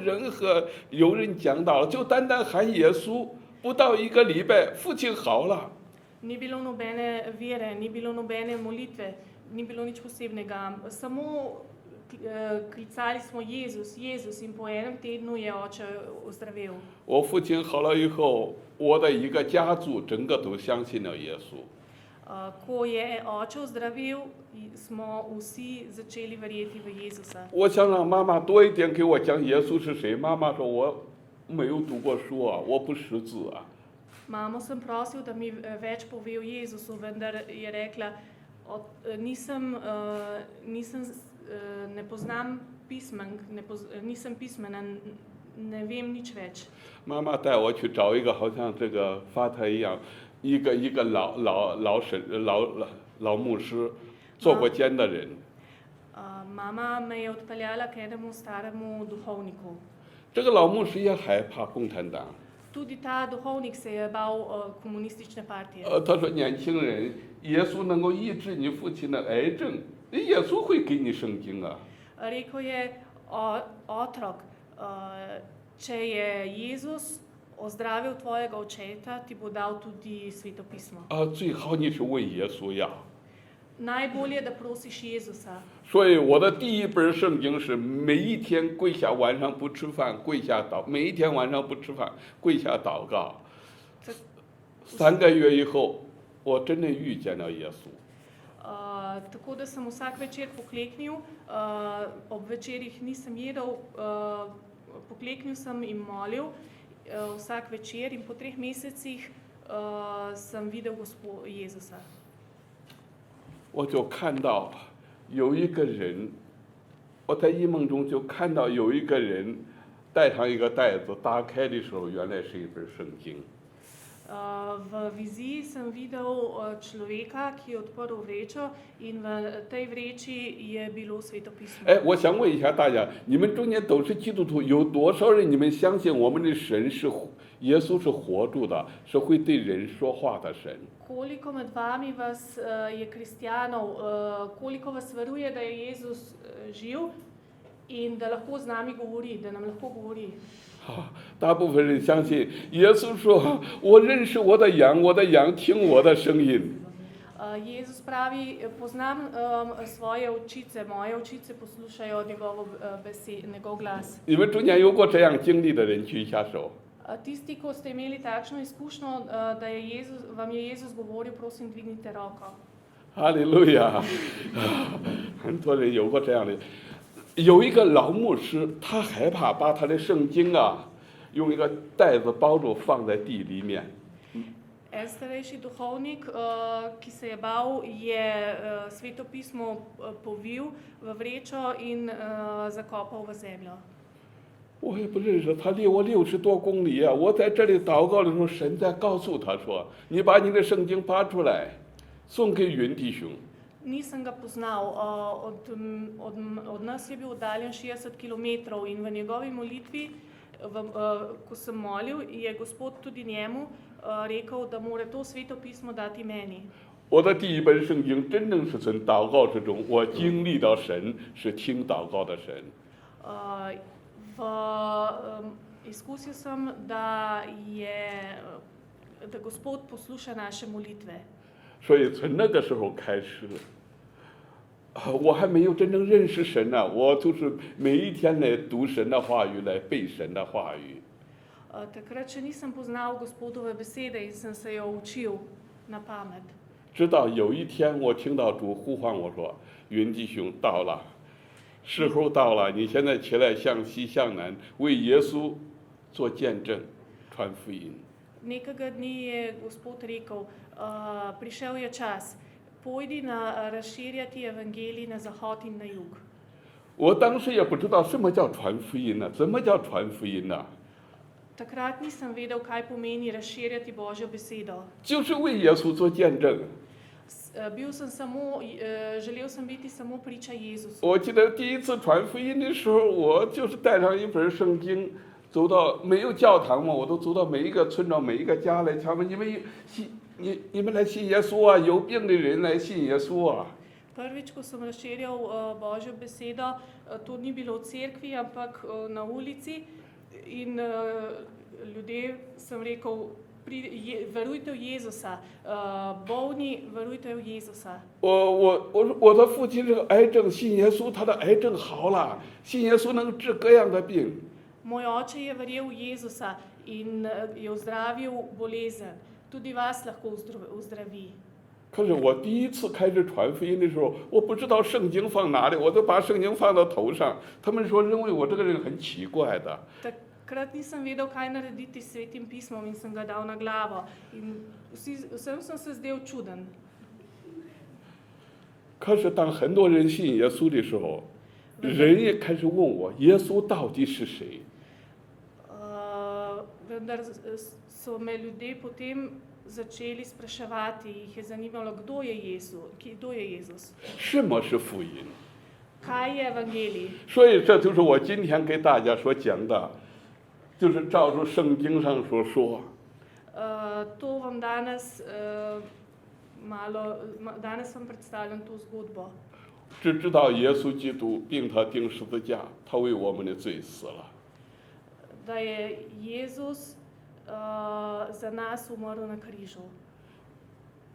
有人讲道了，就单单喊耶稣。不到一个礼拜，父亲好了。 Ni bilo nobene vere, ni bilo nobene molitve, ni bilo nič posebnega. Samo klicali smo Jezus, Jezus in po enem tednu je oče ozdravel. 我父亲好了以后，我的一个家族整个都相信了耶稣。 Ko je oče ozdravel, smo vsi začeli verjeti v Jezusa. 我想让妈妈多一点给我讲耶稣是谁。妈妈说我没有读过书啊，我不识字啊。 Mamo sem prosil, da mi več pove o Jezusu, vendar je rekla, ne poznam pismenk, nisem pismena, ne vem nič več. 妈妈带我去找一个好像这个发台一样，一个老牧师，做过监的人。 Mama me je odpeljala k enemu staremu duhovniku. 这个老牧师也害怕共产党。 Tudi ta duhovnik se je bal komunistične partije. 他说年轻人，耶稣能够医治你父亲的癌症，耶稣会给你圣经啊。 Rekel je otrok, če je Jezus ozdravil tvojega očeta, ti bo dal tudi sveto pismo. 最好你是问耶稣呀。 Najbolje, da prosiš Jezusa. 所以我的第一本圣经是每一天跪下，晚上不吃饭，跪下每一天晚上不吃饭，跪下祷告。3个月以后，我真的遇见了耶稣。 Tako da sem vsak večer pokleknil, ob večerih nisem jedel, pokleknil sem in molil vsak večer in po 3 mesecih sem videl Jezusa. 我就看到有一个人，我在异梦中就看到有一个人带上一个袋子，打开的时候原来是一本圣经。 V viziji sem videl človeka, ki je odprl vrečo in v tej vreči je bilo sveto pismo. 我想问一下大家，你们中间都是基督徒，有多少人你们相信我们的神是耶稣是活着的，是会对人说话的神？ Koliko med vami vas je kristjanov, koliko vas veruje, da je Jezus živ in da lahko z nami govori, da nam lahko govori? 大部分人相信耶稣说：“我认识我的羊，我的羊听我的声音。” Jezus pravi, poznam svoje očice, moje očice poslušajo njegov glas. 你们中间有过这样经历的人举一下手。 Tisti, ko ste imeli takšno izkušnjo, da vam je Jezus govoril, prosim, dvignite roko. 哈利路亚！很多人有过这样的。有一个老牧师，他害怕把他的圣经用一个袋子包住放在地里面。 En starejši duhovnik, ki se je bal, je sveto pismo povil v vrečo in zakopal v zemljo. 我也不认识他，离我60多公里啊！我在这里祷告的时候，神在告诉他说：“你把你的圣经发出来，送给云弟兄。” Nisem ga poznal, od nas je bil oddaljen 60 km in v njegovi molitvi, ko sem molil, je Gospod tudi njemu rekel, da mora to sveto pismo dati meni. 我的第一本圣经真正是从祷告之中，我经历到神是听祷告的神。Izkusil sem, da Gospod posluša naše molitve. 所以从那个时候开始，我还没有真正认识神呢，我就是每一天来读神的话语，来背神的话语。Takrat še nisem poznal Gospodove besede in sem se jo učil na pamet. 直到有一天，我听到主呼唤我说：“云弟兄到了，时候到了，你现在起来向西向南，为耶稣做见证，传福音。” Nekega dni je Gospod rekel, prišel je čas, pojdi razširjati evangelij na zahod in na jug. 我当时也不知道什么叫传福音呢，怎么叫传福音呢？ Takrat nisem vedel, kaj pomeni razširjati Božjo besedo. 就是为耶稣做见证。Želel sem biti samo priča Jezusu. 我记得第一次传福音的时候，我就是带上一本圣经，走到没有教堂嘛，我都走到每一个村庄、每一个家来敲门，你们来信耶稣啊，有病的人来信耶稣啊。 Prvič, ko sem razširjal Božjo besedo, to ni bilo v cerkvi, ampak na ulici in ljudje sem rekel, verujte v Jezusa, bolni, verujte v Jezusa. 我的父亲这个癌症，信耶稣，他的癌症好了，信耶稣能治各样的病。 Moj oče je verjel v Jezusa in je ozdravil bolezen. Tudi vas lahko ozdravi. 可是我第一次开始传福音的时候，我不知道圣经放哪里，我就把圣经放到头上。他们说认为我这个人很奇怪的。 Takrat nisem vedel, kaj narediti s svetim pismom in sem ga dal na glavo. In vsem sem se zdel čuden. 可是当很多人信耶稣的时候，人也开始问我，耶稣到底是谁？ Vendar so me ljudje potem začeli spraševati, jih je zanimalo, kdo je Jezus, 什么是福音？ kaj je evangelij. 所以这就是我今天给大家所讲的，就是照着圣经上所说。 To vam danes vam predstavljam to zgodbo. 只知道耶稣基督并他钉十字架，他为我们的罪死了。 Da je Jezus za nas umrl na križu.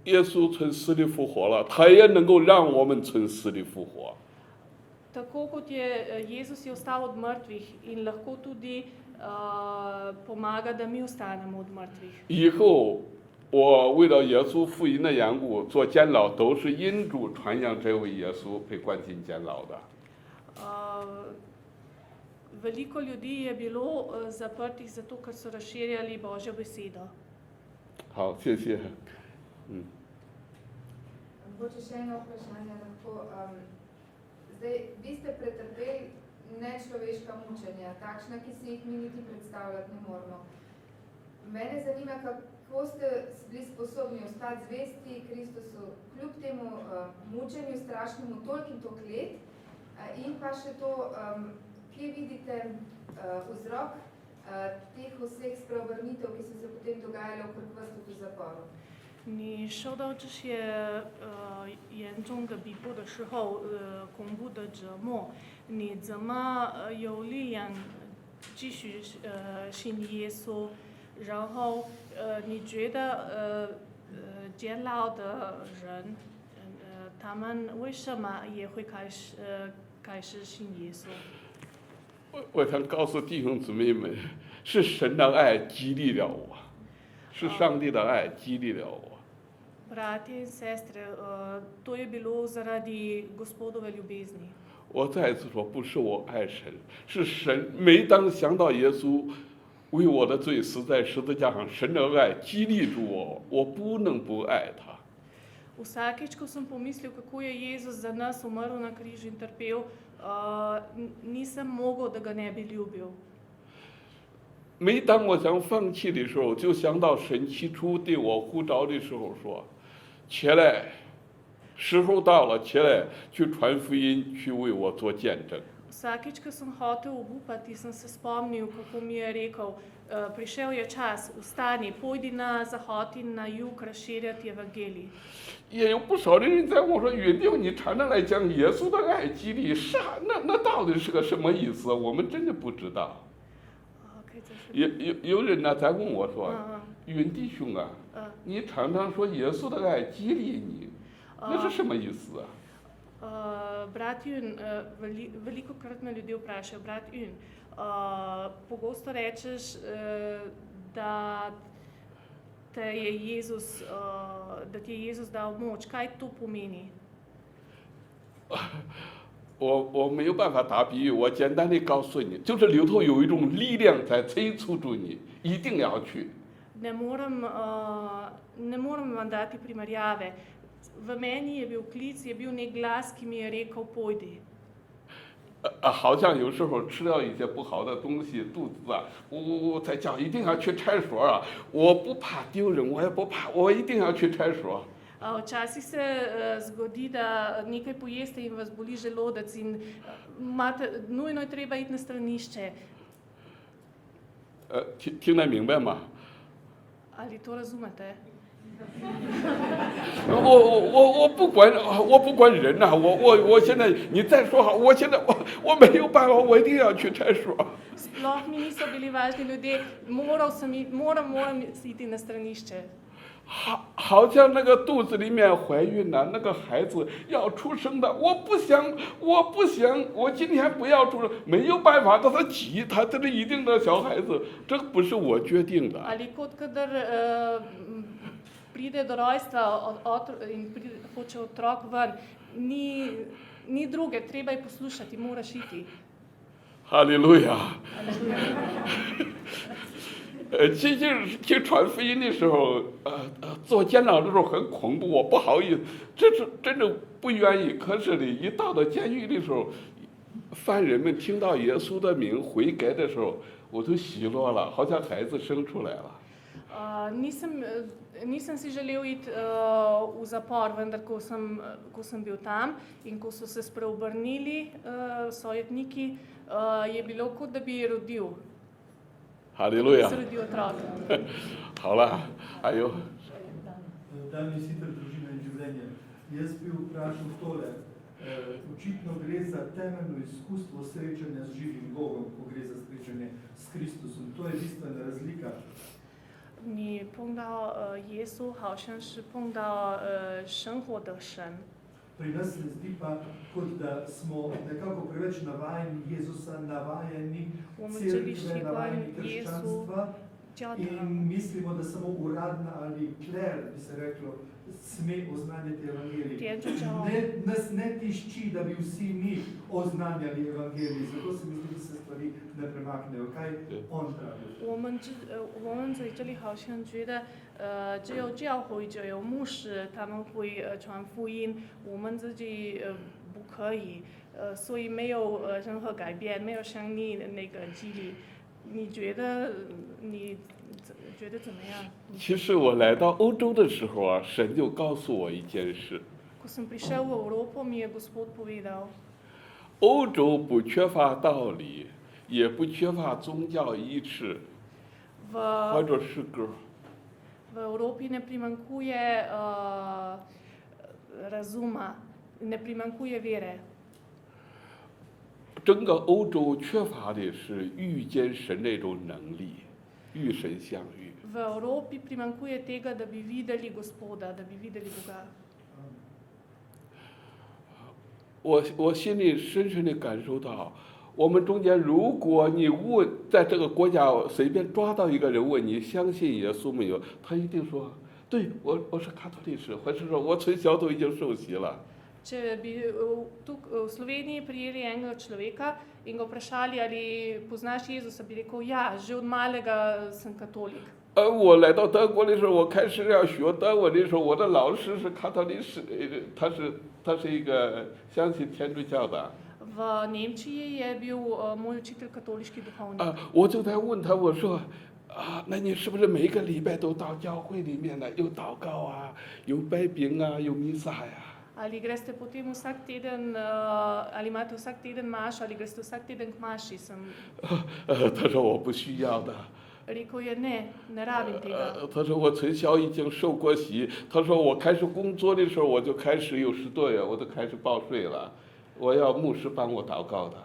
耶稣从死里复活了，他也能够让我们从死里复活。 Tako kot je Jezus je ostal od mrtvih in lahko tudi pomaga, da mi ostanemo od mrtvih. 以后我为了耶稣福音的缘故做监牢，都是因主传扬这位耶稣被关进监牢的。 Veliko ljudi je bilo zaprtih zato, ker so razširjali Božjo besedo. 好，谢谢。 Mogoče še eno vprašanje lahko. Zdaj, vi ste pretrpeli nečloveška mučenja, takšna, ki si jih mi niti predstavljati ne moremo. Mene zanima, kako ste bili sposobni ostati zvesti Kristusu kljub temu mučenju strašnemu toliko let in pa še to, kje vidite vzrok teh vseh spreobrnitev, ki so se potem dogajale okrog vas tudi v zaporu? 你受到这些严重的逼迫的时候，恐怖的折磨，你怎么有力量继续信耶稣？然后你觉得监牢的人，他们为什么也会开始信耶稣？ 我想告诉弟兄姊妹们，是神的爱激励了我，是上帝的爱激励了我。 Bratje in sestre, to je bilo zaradi Gospodove ljubezni. 我再次说，不是我爱神，是神。每当想到耶稣为我的罪死在十字架上，神的爱激励住我，我不能不爱他。 Vsakič, ko sem pomislil, kako je Jezus za nas umrl na križu in trpel, nisem mogel, da ga ne bi ljubil. 每当我想放弃的时候，就想到神起初对我呼召的时候说：“起来，时候到了，起来去传福音，去为我做见证。” Vsakič, ko sem hotel obupati, sem se spomnil, kako mi je rekel, prišel je čas, vstani, pojdi na zahod in na jug razširjati evangelij. 也有不少的人在问我说：“云弟，你常常来讲耶稣的爱激励，是啊，那到底是个什么意思？我们真的不知道。” Okay, 这是有人呢在问我说嗯：“云弟兄啊，嗯你常常说耶稣的爱激励你，那是什么意思啊？” Brat Jun, velikokrat me ljudje vprašajo, brat Jun, pogosto rečeš, da ti je Jezus dal moč. Kaj to pomeni? 我没有办法打比喻，我简单的告诉你，就是里头有一种力量在催促住你，一定要去。Ne morem vam dati primerjave. V meni je bil klic, je bil nek glas, ki mi je rekel, pojdi. 好像有时候吃了一些不好的东西，肚子啊，我在讲一定要去拆所啊，我不怕丢人，我也不怕，我一定要去拆所。 Včasih se zgodi, da nekaj pojeste in vas boli želodec in nujno je treba iti na stranišče. 听得明白吗？ Ali to razumete? 我不管人呐、我现在你再说好，我现在我没有办法，我一定要去拆所。 Sploh mi niso bili važni ljudje, moram iti na stranišče. 好像那个肚子里面怀孕了，那个孩子要出生的，我不想，我今天不要出生，没有办法，他急，他这是一定的小孩子，这不是我决定的。 Ali kot kadar pride do rojstva in hoče otrok ven, ni druge, treba je poslušati, moraš iti. 哈利路亚。去传福音的时候，做监长的时候很恐怖，我不好意思，这是真正不愿意。可是呢，一到了监狱的时候，犯人们听到耶稣的名悔改的时候，我都喜乐了，好像孩子生出来了。 Nisem si želel iti v zapor, vendar ko sem bil tam in ko so se spreobrnili sojetniki, je bilo kot da bi rodil. 哈利路亚。 Se rodil otrok. 好了，还有。 Dan je sicer družina in življenje. Jaz bi vprašal tole. Očitno gre za temeljno izkustvo srečanja z živim Bogom, ko gre za srečanje s Kristusom. To je bistvena razlika. 你碰到耶稣，好像是碰到生活的神。 Pri nas se zdi pa, kot da smo nekako preveč navajeni Jezusa, navajeni cerkve, navajeni krščanstva in mislimo, da samo uradna ali kler, bi se reklo, sme oznanjati evangelij. Nas ne tišči, da bi vsi mi oznanjali evangelij, zato se mi zdi, da se stvari ne premaknejo. Kaj on pravi? 我们在这里好像觉得，只有教会，只有牧师，他们会传福音，我们自己不可以，所以没有任何改变，没有像你那个激励。你觉得怎么样？ 其实我来到欧洲的时候啊，神就告诉我一件事。 Ko sem prišel v Evropo, mi je Gospod povedal, 欧洲不缺乏道理，也不缺乏宗教仪式，或者诗歌。 v Evropi ne primanjkuje razuma, ne primanjkuje vere. 整个欧洲缺乏的是遇见神那种能力，与神相遇。 V Evropi primanjkuje tega, da bi videli Gospoda, da bi videli Boga. 我心里深深地感受到，我们中间，如果你问，在这个国家随便抓到一个人问你相信耶稣没有，他一定说，对我是卡托利士，或是说我从小都已经受洗了。 Če bi v Sloveniji prijeli enega človeka in ga vprašali, ali poznaš Jezusa, bi rekel, ja, že od malega sem katolik. 我来到德国的时候，我开始要学德文的时候，我的老师是卡托利士，他是一个相信天主教的。V V Nemčiji je bil moj učitelj katoliški duhovnik.我就在问他，我说那你是不是每个礼拜都到教会里面呢？有祷告啊，有拜饼啊，有弥撒呀？ Ali greste potem vsak teden, ali imate vsak teden mašo, ali greste vsak teden k maši? Sem 他说我不需要的。 rekel je ne, ne rabim tega. 他说我从小已经受过洗。他说我开始工作的时候我就开始有10多月我都开始报税了，我要牧师帮我祷告的。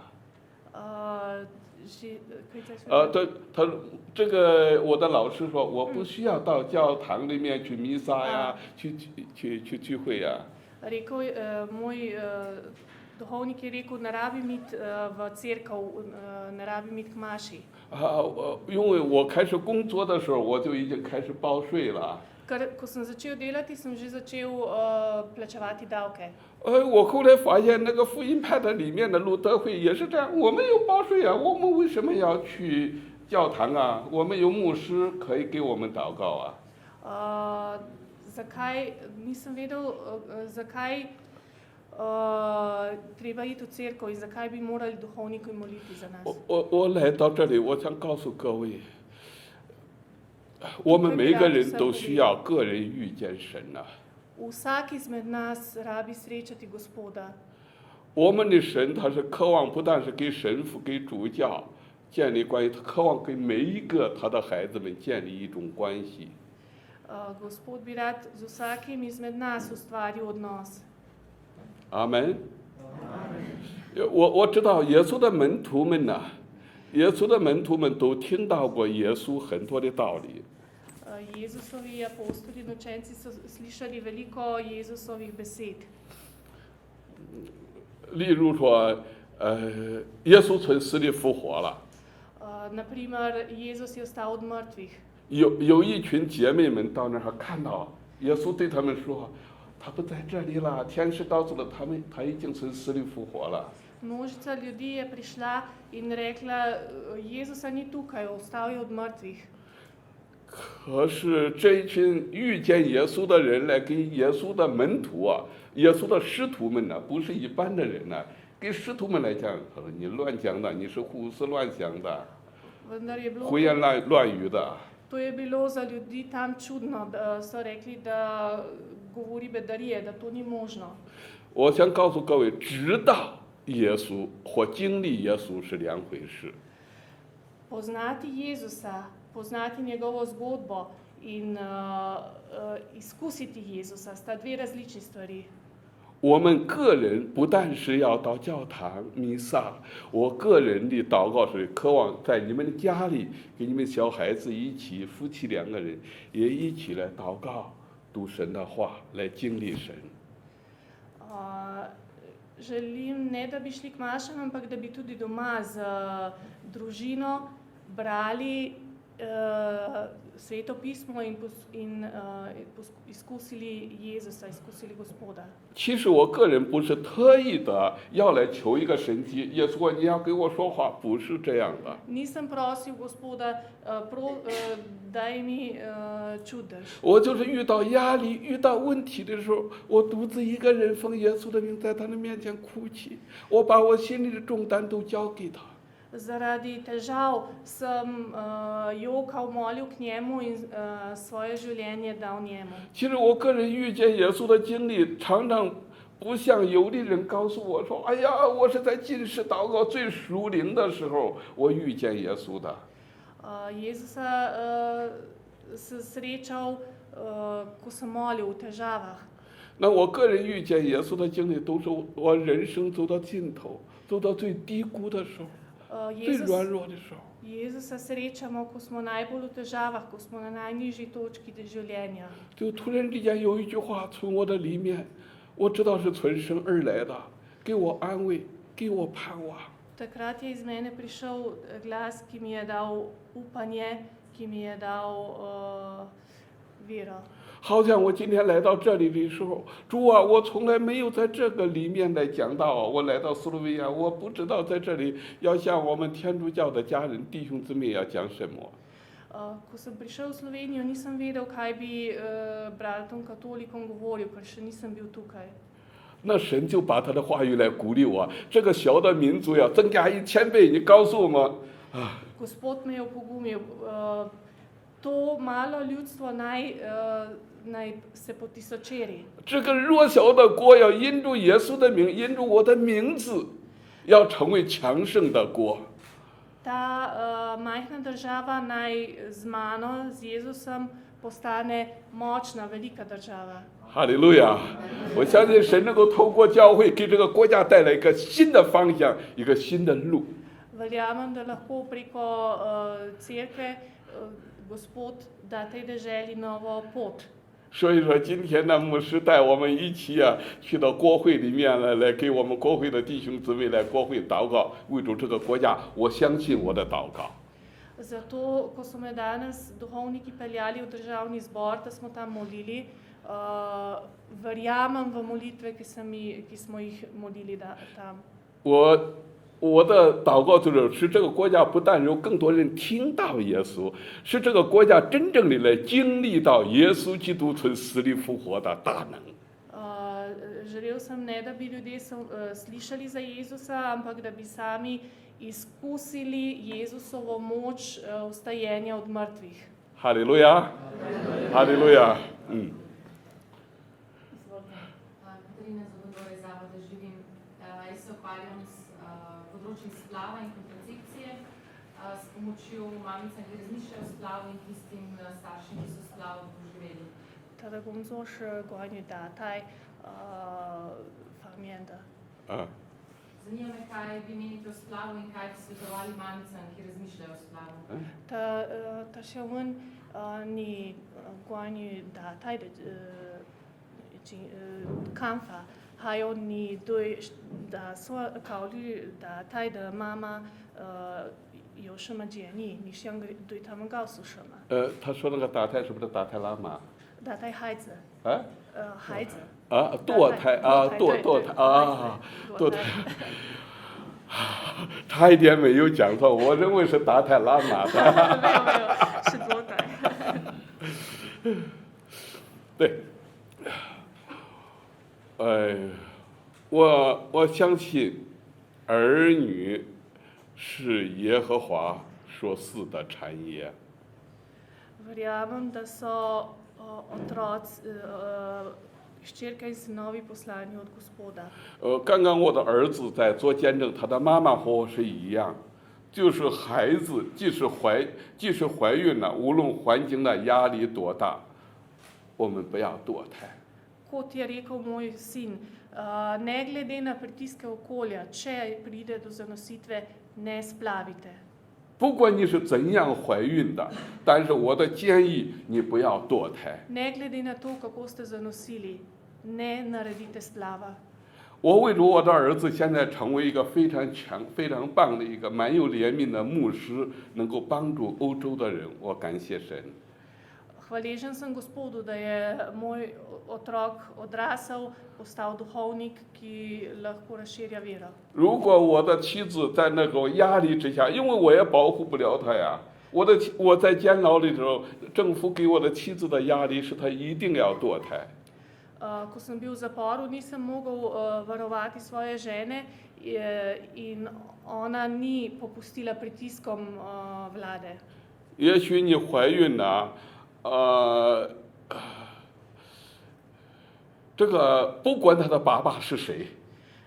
可以再说。他这个我的老师说我不需要到教堂里面去弥撒呀，去聚会呀。 Rekel, moj duhovnik je rekel, ne rabim iti v cerkev, ne rabim iti k maši. 因为我开始工作的时候我就已经开始报税了。 Ker ko sem začel delati, sem že začel plačevati davke. 我后来发现那个福音派的里面的路德会也是这样，我们有报税啊，我们为什么要去教堂啊？我们有牧师可以给我们祷告啊。 Zakaj nisem vedel, zakaj treba iti v cerkev in zakaj bi morali duhovniki moliti za nas. 我来到这里，我想告诉各位，我们每个人都需要个人遇见神啊。 Vsak izmed nas rabi srečati Gospoda. 我们的神他是渴望不但是给神父、给主教建立关系，他渴望跟每一个他的孩子们建立一种关系。 Gospod bi rad z vsakim izmed nas ustvaril odnos. 阿门。我知道耶稣的门徒们呐，耶稣的门徒们都听到过耶稣很多的道理。 Jezusovi apostoli in učenci so slišali veliko Jezusovih besed. 例如说，耶稣从死里复活了。 Na primer, Jezus je vstal od mrtvih. 有一群姐妹们到那儿看到耶稣对他们说，他不在这里了，天使告诉了他们，他已经从死里复活了。 Množica ljudi je prišla in rekla, Jezusa ni tukaj, vstal je od mrtvih. 可是这一群遇见耶稣的人来跟耶稣的门徒啊，耶稣的师徒们呢，不是一般的人呢，给师徒们来讲，他说你乱讲的，你是胡思乱想的， Vendar je bilo 胡言乱语的。 to je bilo za ljudi tam čudno, da so rekli, da govori bedarije, da to ni možno. 我想告诉各位，知道耶稣或经历耶稣是两回事。 Poznati Jezusa, poznati njegovo zgodbo in izkusiti Jezusa sta dve različni stvari. 我们个人不但是要到教堂弥撒，我个人的祷告是渴望在你们的家里，跟你们小孩子一起，夫妻2个人也一起来祷告，读神的话，来经历神。 Želim ne, da bi šli k mašam, ampak da bi tudi doma z družino brali Sveto pismo in izkusili Jezusa, izkusili Gospoda. 其实我个人不是特意的要来求一个神迹，耶稣说你要给我说话，不是这样的。 Nisem prosil Gospoda, daj mi čudež. 我就是遇到压力、遇到问题的时候，我独自一个人奉耶稣的名在他的面前哭泣，我把我心里的重担都交给他。 Zaradi težav sem jokal, molil k njemu in svoje življenje dal njemu. 其实我个人遇见耶稣的经历，常常不像有的人告诉我说：“哎呀，我是在进食祷告最属灵的时候，我遇见耶稣的。” Jezusa se srečal, ko sem molil v težavah. 那我个人遇见耶稣的经历，都是我人生走到尽头、走到最低谷的时候。 最软弱的时候。 Jezusa srečamo, ko smo najbolj v težavah, ko smo na najnižji točki življenja. 就突然之间有一句话从我的里面，我知道是从神而来的，给我安慰，给我盼望。 Takrat je iz mene prišel glas, ki mi je dal upanje, ki mi je dal vero. 好像我今天来到这里的时候，主啊，我从来没有在这个里面来讲到啊。我来到斯洛维亚，我不知道在这里要向我们天主教的家人、弟兄姊妹要讲什么。 Ko sem prišel v Slovenijo, nisem vedel, kaj bi bratom katolikom govoril, ker še nisem bil tukaj. 那神就把他的话语来鼓励我，这个小的民族要增加1000倍，你告诉我们啊。 Gospod me je opogumil, to malo ljudstvo naj se potisočeri. 这个弱小的国要因着耶稣的名，因着我的名字，要成为强盛的国。 Ta majhna država naj z mano, z Jezusom, postane močna, velika država. 哈利路亚！我相信神能够透过教会给这个国家带来一个新的方向，一个新的路。 Verjamem, da lahko preko cerkve Gospod da tej deželi novo pot. 所以说，今天呢，牧师带我们一起去到国会里面来给我们国会的弟兄姊妹来国会祷告，为主这个国家，我相信我的祷告。 Zato, ko so me danes duhovniki peljali v državni zbor, da smo tam molili, verjamem v molitve, ki smo jih molili tam. 我的祷告就是使这个国家不但有更多人听到耶稣，使这个国家真正的来经历到耶稣基督从死里复活的大能。 Želel sem ne, da bi ljudje slišali za Jezusa, ampak da bi sami izkusili Jezusovo moč vstajenja od mrtvih. 哈利路亚，哈利路亚，Katarina Zobodova iz Zavoda Živim. Jaz se ukvarjam s področjem splava in kontracepcije, s pomočjo mamicam, ki razmišljajo o splavu in tistim staršem, ki so splav doživeli. 他的工作是关于打胎方面的。 Zanima me, kaj vi menite o splavu in kaj bi svetovali mamicam, ki razmišljajo o splavu. 他想问你关于打胎的看法，还有你对考虑打胎的妈妈有什么建议？你想对他们告诉什么？他说那个打胎是不是打胎拉玛？打胎孩子。孩子。堕胎堕胎堕胎。差一点没有讲错，我认为是打胎拉玛的。没有，是堕胎。对。我相信儿女是耶和华所赐的产业。 Verjamem, da so otroci, hčerke in sinovi poslani od Gospoda. 刚刚我的儿子在做见证，他的妈妈和我是一样，就是孩子即使怀孕了，无论环境的压力多大，我们不要堕胎。 Kot je rekel moj sin, ne glede na pritiske okolja, če pride do zanositve, ne splavite. 不管你是怎样怀孕的，但是我的建议你不要堕胎。 Ne glede na to, kako ste zanosili, ne naredite splava. 我为着我的儿子现在成为一个非常强、非常棒的一个蛮有怜悯的牧师，能够帮助欧洲的人，我感谢神。 Hvaležen sem Gospodu, da je moj otrok odrasel, postal duhovnik, ki lahko razširja vero. 如果我的妻子在那个压力之下，因为我也保护不了她呀，我在监牢里的时候，政府给我的妻子的压力是她一定要堕胎。 Ko sem bil v zaporu, nisem mogel varovati svoje žene in ona ni popustila pritiskom vlade. 也许你怀孕了。 这个不管他的爸爸是谁，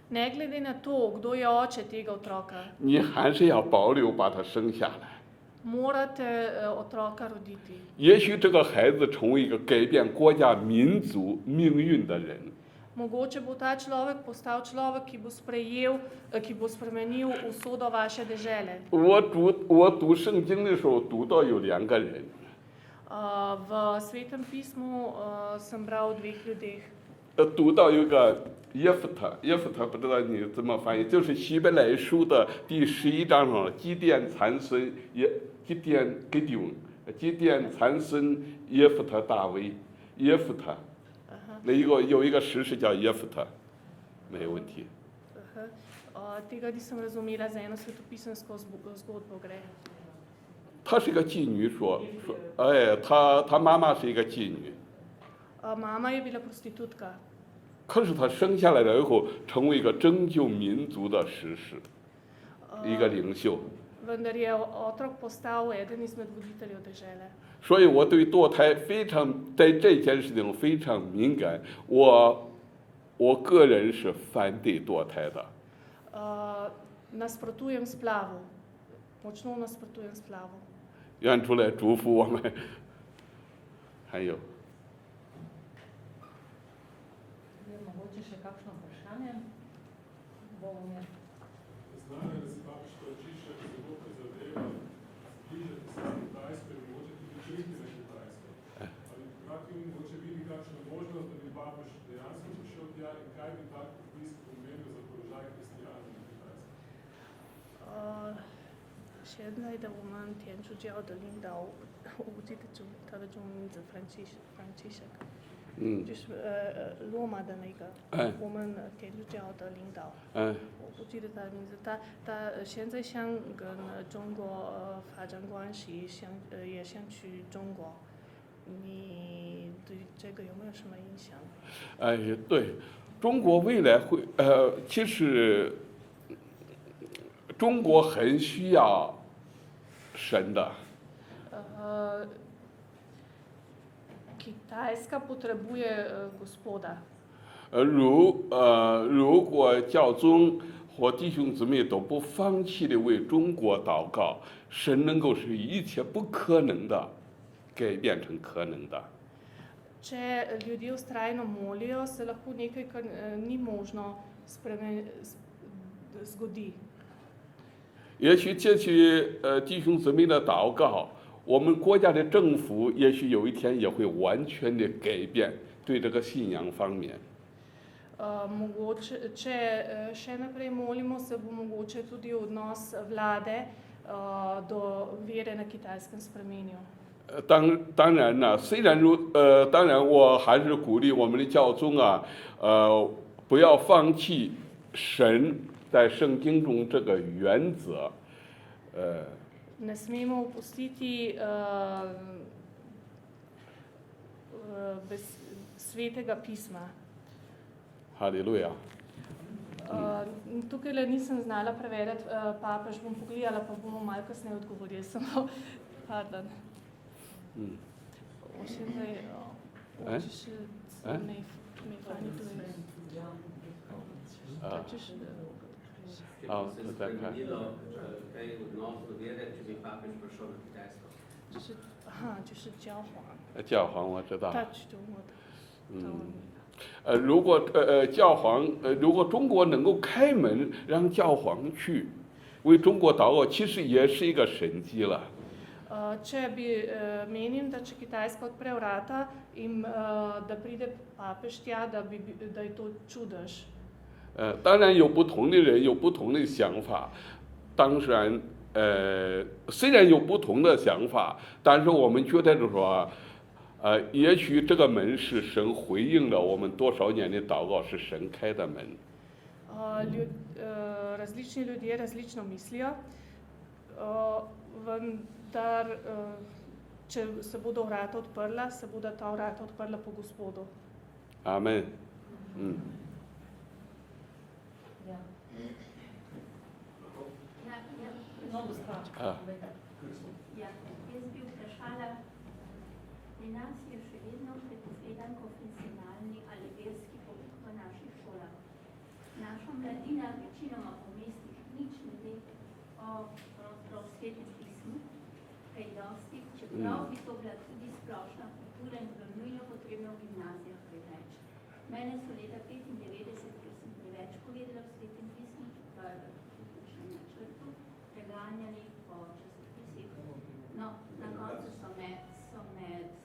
Ne glede na to, kdo je oče tega otroka, 你还是要保留把他生下来。 morate otroka roditi. 也许这个孩子成为一个改变国家民族命运的人。 Mogoče bo ta človek postal človek, ki bo spremenil usodo vaše dežele. 我读圣经的时候读到有2个人。 V Svetem pismu sem bral o 2 ljudeh. 读到有个耶夫特不知道你怎么翻译，就是希伯来书的第11章上，基甸参孙耶夫特大卫，耶夫特，那有一个诗是叫耶夫特，没有问题。Tega nisem razumela, za eno svetopisemsko zgodbo gre. 她是个妓女，她妈妈是一个妓女。Mama je bila prostitutka. 可是他生下来了以后，成为一个拯救民族的实事，一个领袖。 vendar je otrok postal eden izmed voditeljev dežele. 所以我对堕胎非常在这件事情非常敏感，我个人是反对堕胎的。Nasprotujem splavu, močno nasprotujem splavu. 愿主来祝福我们。还有， Je mogoče še kakšno vprašanje? Bogomir. Znano je, da se papež Frančišek zelo prizadeva zbližati se s Kitajsko in mogoče tudi priti na Kitajsko. Ali hkrati mogoče vidi kakšno možnost, da bi papež dejansko prišel tja in kaj bi tak obisk pomenil za položaj kristijanov na Kitajskem? 现在的我们天主教的领导，我不记得他的中文名字，Francisek，就是罗马的那个，我们天主教的领导，我不记得他的名字，他现在想跟中国发展关系，也想去中国，你对这个有没有什么影响？对，中国未来会其实中国很需要神的。Kitajska potrebuje Gospoda. 如果教宗或弟兄姊妹都不放弃的为中国祷告，神能够使一切不可能的改变成可能的。 Če ljudje vztrajno molijo, se lahko nekaj, kar ni možno zgodi. 也许借取弟兄姊妹的祷告，我们国家的政府也许有一天也会完全的改变对这个信仰方面。 Mogoče, če še naprej molimo, se bo mogoče tudi odnos vlade do vere na Kitajskem spremenil. 当然呢，当然我还是鼓励我们的教宗啊，不要放弃神在圣经中这个原则，Ne smemo opustiti svetega pisma. 哈利路亚。 Tukaj le nisem znala prevedeti papež, bom pogledala, pa bomo malo kasneje odgovorili. Samo, pardon. 我现在我就是没翻译对。就是就是教皇。教皇我知道。他去中国的。如果教皇如果中国能够开门让教皇去为中国祷告，其实也是一个神迹了。 Če bi menim, da če Kitajska odpre vrata in da pride papež tja, da je to čudež. 当然有不同的人有不同的想法，当然虽然有不同的想法，但是我们觉得就是说，也许这个门是神回应了我们多少年的祷告，是神开的门。Različni ljudje različno mislijo, vendar če se bodo vrata odprla, se bodo ta vrata odprla po Gospodu. Amen. Jaz bi vprašala, pri nas je še vedno prepovedan konfesionalni ali verski pouk v naših šolah. Naša mladina večinoma po mestih nič ne ve o svetem pismu, kaj dosti, čeprav bi to bila tudi splošna kultura in bilo nujno potrebno v gimnazijah kaj več. Mene so leta 95, ker sem preveč povedala v svetem pismu, čeprav je v učnem načrtu, preganjali po časopisih. No, na koncu so me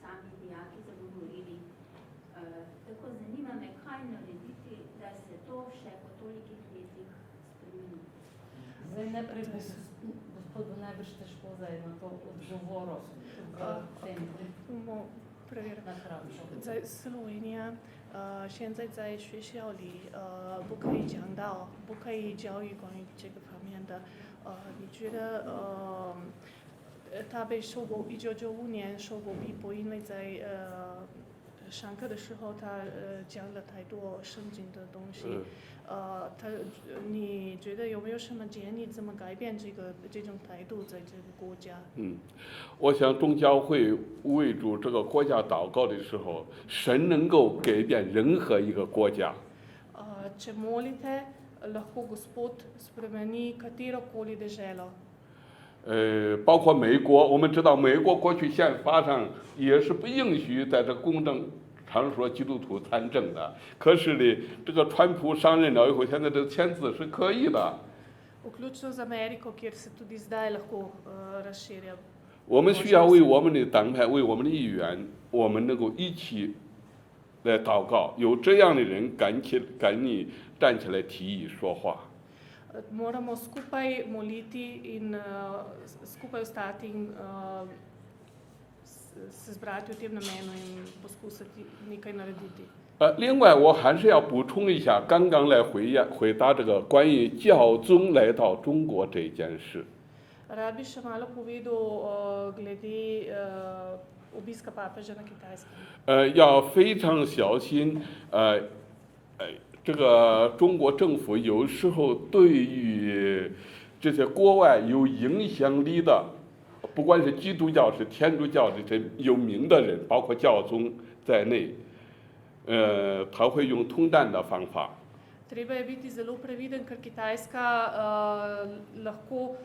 sami dijaki zagovorili. Tako zanima me, kaj narediti, da se to še po tolikih letih spremeni. Zdaj najprej gospodu najbrž težko zdaj na to odgovoril bomo preverili. 在Slovenija现在在学校里不可以讲到，不可以教育关于这个方面的。你觉得他被1995年受过逼迫，因为在上课的时候，他讲了太多圣经的东西。你觉得有没有什么建议怎么改变这种态度在这个国家？我想众教会为主这个国家祷告的时候，神能够改变任何一个国家。Če molite, lahko Gospod spremeni katerokoli deželo. 包括美国，我们知道美国过去宪法上也是不允许在这公正场所基督徒参政的。可是呢，这个川普上任了以后，现在这签字是可以的。Vključno z Ameriko, kjer se tudi zdaj lahko razširja. 我们需要为我们的党派、为我们的议员，我们能够一起来祷告。有这样的人敢于站起来提议说话。Moramo skupaj moliti in skupaj ostati in se zbrati v tem namenu in poskusiti nekaj narediti. 另外我还是要补充一下，刚刚来回答这个关于教宗来到中国这件事。Rad bi še malo povedal glede obiska papeža na Kitajskem. 要非常小心，这个中国政府有时候对于这些国外有影响力的，不管是基督教是天主教这些有名的人，包括教宗在内，他会用通弹的方法。Treba je biti zelo previden, ker Kitajska lahko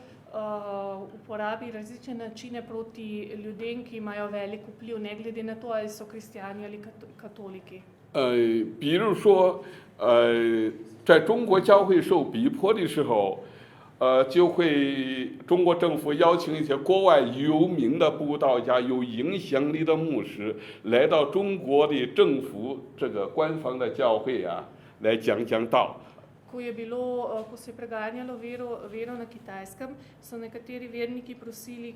uporabi različne načine proti ljudem, ki imajo velik vpliv, ne glede na to, ali so kristjani ali katoliki. 比如说，在中国教会受逼迫的时候，就会中国政府邀请一些国外有名的布道家、有影响力的牧师来到中国的政府这个官方的教会啊，来讲道。Ko se je preganjalo vero na Kitajskem, so nekateri verniki prosili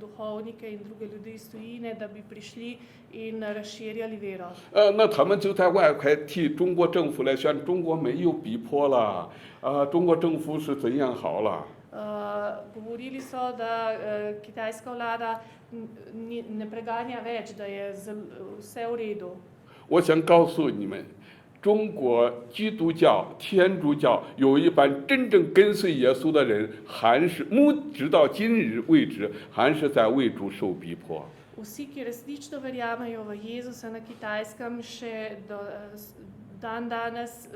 duhovnike in druge ljudi iz tujine, da bi prišli in razširjali vero. 那他们就在外快替中国政府来宣，中国没有逼迫了，中国政府是怎样好了。Govorili so, da kitajska vlada ne preganja več, da je vse v redu. 我想告诉你们。中国基督教、天主教有一班真正跟随耶稣的人，还是直到今日为止，还是在为主受逼迫。Vsi, ki resnično verjamejo v Jezusa na Kitajskem, še dan danes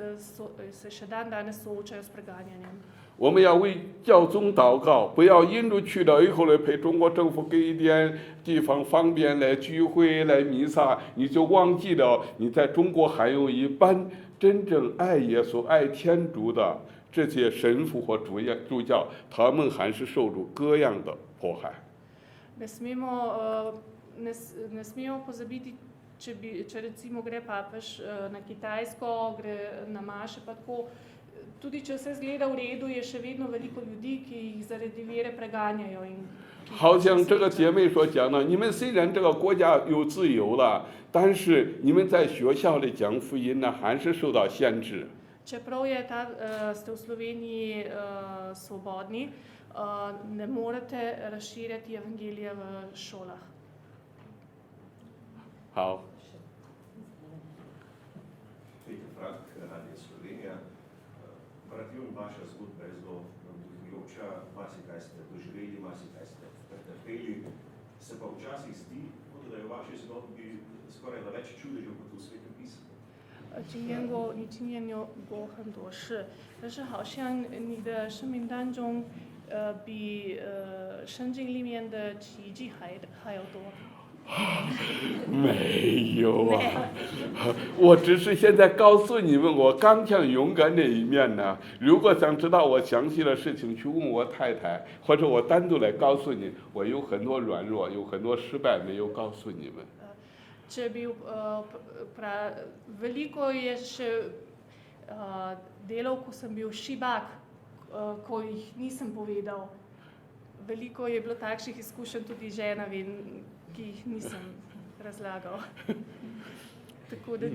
soočajo s preganjanjem. 我们要为教宗祷告，不要印度去了以后呢，陪中国政府给一点地方方便来聚会、来弥撒，你就忘记了你在中国还有一班真正爱耶稣、爱天主的这些神父或主教，他们还是受到各样的迫害。Ne smemo pozabiti, če recimo gre papež na Kitajsko, gre na maše pa tako. Tudi če vse zgleda v redu, je še vedno veliko ljudi, ki jih zaradi vere preganjajo. 好像这个姐妹所讲的，你们虽然这个国家有自由了，但是你们在学校里讲福音呢，还是受到限制。 Čeprav ste v Sloveniji svobodni, ne morete razširjati evangelija v šolah. 好。 Operativno vaša zgodba je zelo navdihujoča, marsikaj ste doživeli, marsikaj ste pretrpeli, se pa včasih zdi, da je v vaši zgodbi skoraj da več čudežev kot v Svetem pismu. 今天你今天有过很多事，但是好像你的生命当中，比圣经里面的奇迹还要多。 没有啊，我只是现在告诉你们我刚强勇敢的一面呢。如果想知道我详细的事情，去问我太太，或者我单独来告诉你，我有很多软弱，有很多失败没有告诉你们。Če bi veliko je še delov, ko sem bil šibak, ko jih nisem povedal. Veliko je bilo takšnih izkušenj, tudi žena vem, ki jih nisem razlagal. Tako da...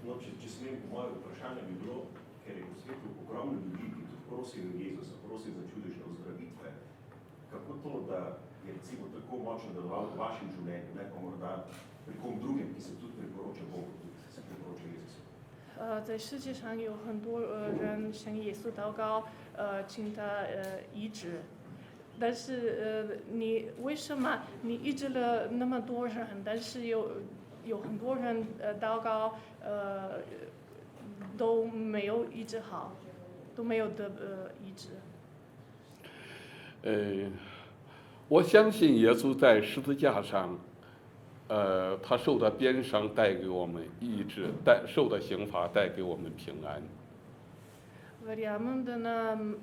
No, če smem, moje vprašanje bi bilo, ker je v svetu ogromno ljudi, ki tudi prosijo Jezusa, prosijo za čudežne ozdravitve. Kako to, da je recimo tako močno deloval v vašem življenju, ne, pa morda pri kom drugem, ki se tudi priporoča Bogu, tudi se priporoča Jezusu. 在世界上有很多人向耶稣祷告，请他医治。但是你为什么你医治了那么多人，但是有很多人祷告都没有医治好，都没有得医治？我相信耶稣在十字架上，他受的鞭伤带给我们医治，受的刑罚带给我们平安。 Verjamem, da nam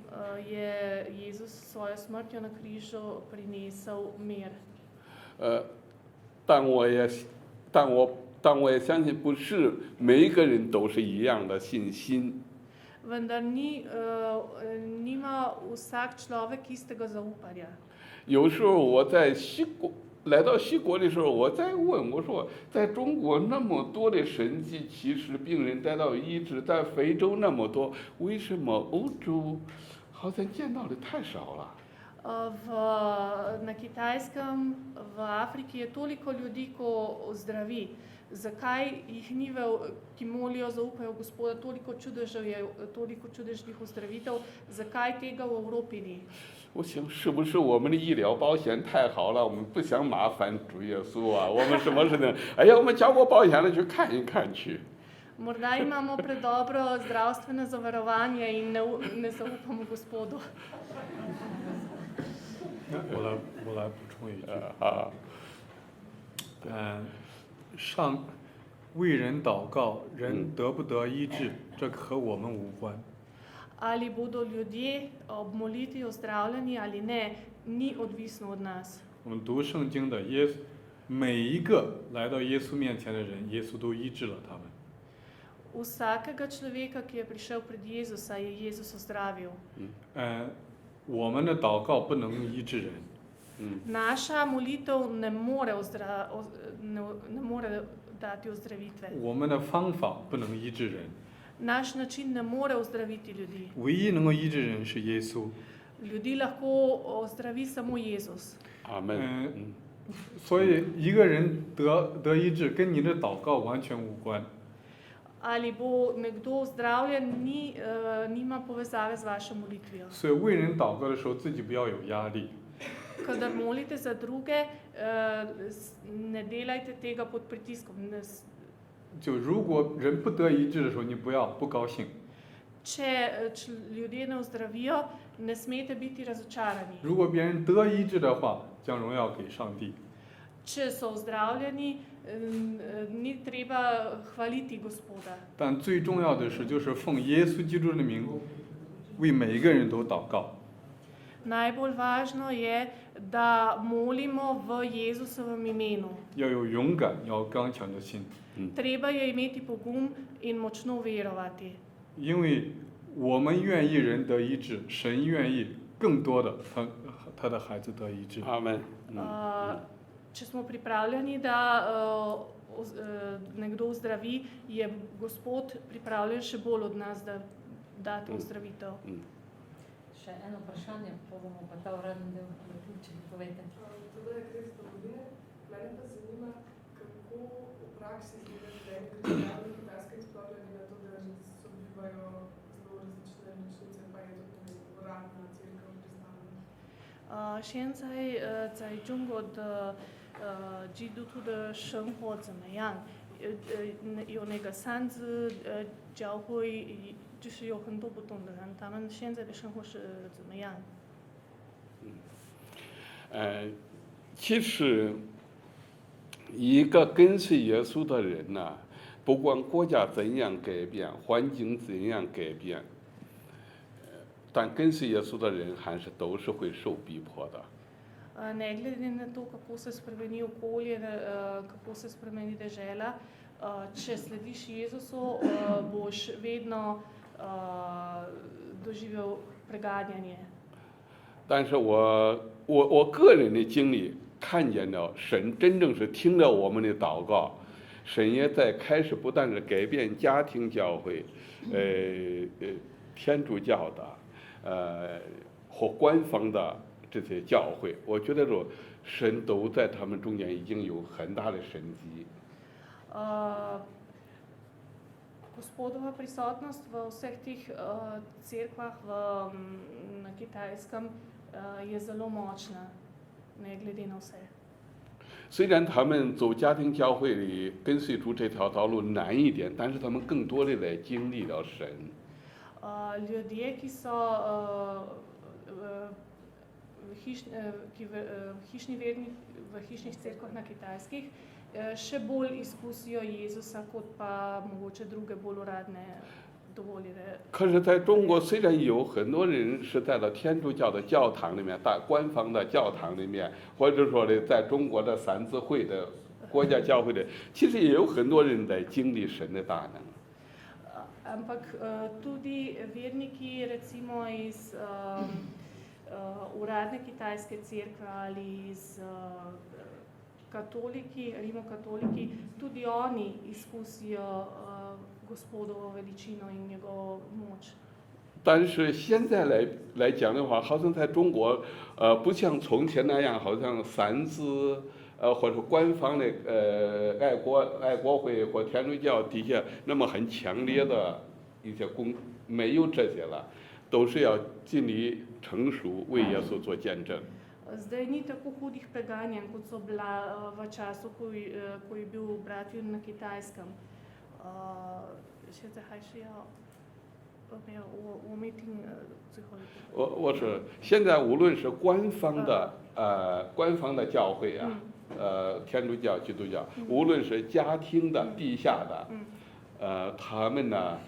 je Jezus s svojo smrtjo na križu prinesel mir. 但我也相信，不是每一个人都是一样的信心。 Vendar nima vsak človek istega zaupanja. 有时候我在来到西国的时候，我在问我说，在中国那么多的神迹奇事，病人得到医治，在非洲那么多，为什么欧洲好像见到的太少了？ Na Kitajskem, v Afriki je toliko ljudi, ko ozdravi. Zakaj jih ni, ki molijo, zaupajo Gospoda, toliko čudežev je, toliko čudežnih ozdravitev, zakaj tega v Evropi ni? 我想，是不是我们的医疗保险太好了？我们不想麻烦主耶稣啊！我们什么事情？哎呀，我们交过保险了，去看一看去。 Morda imamo predobro zdravstveno zavarovanje in ne zaupamo Gospodu. 我来补充一句。为人祷告，人得不得医治，这和我们无关。 Ali bodo ljudje ob molitvi ozdravljeni ali ne, ni odvisno od nas. 我们读圣经的每一个来到耶稣面前的人，耶稣都医治了他们。 Vsakega človeka, ki je prišel pred Jezusa, je Jezus ozdravil. 我们的祷告不能医治人。 Naša molitev ne more dati ozdravitve. 我们的方法不能医治人。 Naš način ne more ozdraviti ljudi. 唯一能够医治人是耶稣。 Ljudi lahko ozdravi samo Jezus. 阿门。所以一个人得医治，跟你的祷告完全无关。 Ali bo nekdo ozdravljen, nima povezave z vašo molitvijo. 所以为人祷告的时候，自己不要有压力。 Kadar molite za druge, ne delajte tega pod pritiskom. 就如果人不得医治的时候，你不高兴。 Če ljudje ne ozdravijo, ne smete biti razočarani. 如果别人得医治的话，将荣耀给上帝。 Če so ozdravljeni, ni treba hvaliti Gospoda. 但最重要的是，就是奉耶稣基督的名，为每一个人都祷告。 Najbolj važno je, da molimo v Jezusovem imenu. 要有勇敢，要刚强的心。 Treba je imeti pogum in močno verovati. 因为我们愿意人得医治，神愿意更多的他的孩子得医治。阿门。Če smo pripravljeni, da nekdo ozdravi, je Gospod pripravljen še bolj od nas, da dati ozdravitev. Še eno vprašanje, pa bomo pa ta uradni del zaključili. Povejte. To je Krist domovine. Mene pa zanima, kako v praksi izgleda življenje kristjanov na Kitajskem, sploh glede na to, da sobivajo zelo različne ločnice, pa je to uradna cerkev priznana. 现在在中国的基督徒的生活怎么样？有那个三自教会。 就是有很多不同的人，他们现在的生活是怎么样？其实一个跟随耶稣的人呢，不管国家怎样改变，环境怎样改变，但跟随耶稣的人还是都是会受逼迫的。 Ne glede na to, kako se spremeni okolje, kako se spremeni dežela, če slediš Jezusu, boš vedno doživel preganjanje. 但是我个人的经历看见了，神真正是听了我们的祷告，神也在开始不但是改变家庭教会，天主教的，或官方的这些教会，我觉得说神都在他们中间已经有很大的神迹。 Gospodova prisotnost v vseh teh cerkvah na Kitajskem je zelo močna, ne glede na vse. 虽然他们走家庭教会里跟随主这条道路难一点，但是他们更多的来经历了神。 Ljudje, ki so v hišnih cerkvah na Kitajskih, še bolj izkusijo Jezusa kot pa mogoče druge bolj uradne dovoljive. 可是在中国，虽然有很多人是在了天主教的教堂里面，在官方的教堂里面，或者说的在中国的三自会的国家教会的，其实也有很多人在经历神的大能。 Ampak tudi verniki recimo iz uradne kitajske cerkve ali iz katoliki, rimokatoliki, tudi oni izkusijo Gospodovo veličino in njegovo moč. 但是现在来讲的话，好像在中国，不像从前那样，好像三自或者官方的爱国会或天主教底下那么很强烈的一些没有这些了，都是要尽力成熟为耶稣做见证。 Zdaj ni tako hudih preganjanj, kot so bila v času, ko je bil bratju na Kitajskem. 现在还是要没有我没听最后一个。我是现在无论是官方的教会啊，天主教、基督教，无论是家庭的、地下的，他们呢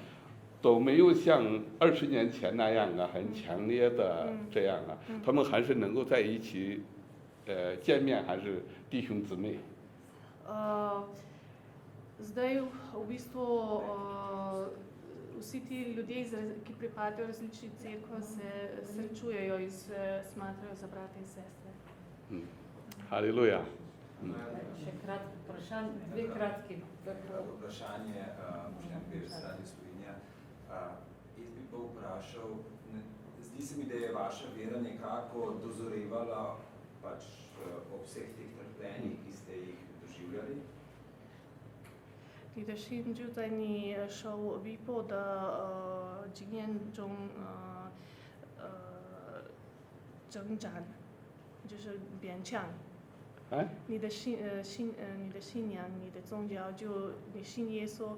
都没有像20年前那样啊，很强烈的这样啊，他们还是能够在一起，见面还是弟兄姊妹。Zdaj v bistvu vsi ti ljudje, ki pripadajo različnim cerkvam, se srečujejo in se smatrajo za brate in sestre. Haleluja. Še kratko vprašanje, dve kratki. Vprašanje, Boštjan Perc, Radio Slovenija. Jaz bi pa vprašal, zdi se mi, da je vaša vera nekako dozorevala pač ob vseh teh trpljenjih, ki ste jih doživljali. 你的心就在你受逼迫的经验中挣扎，就是勉强。你的信仰，你的宗教，就你信耶稣，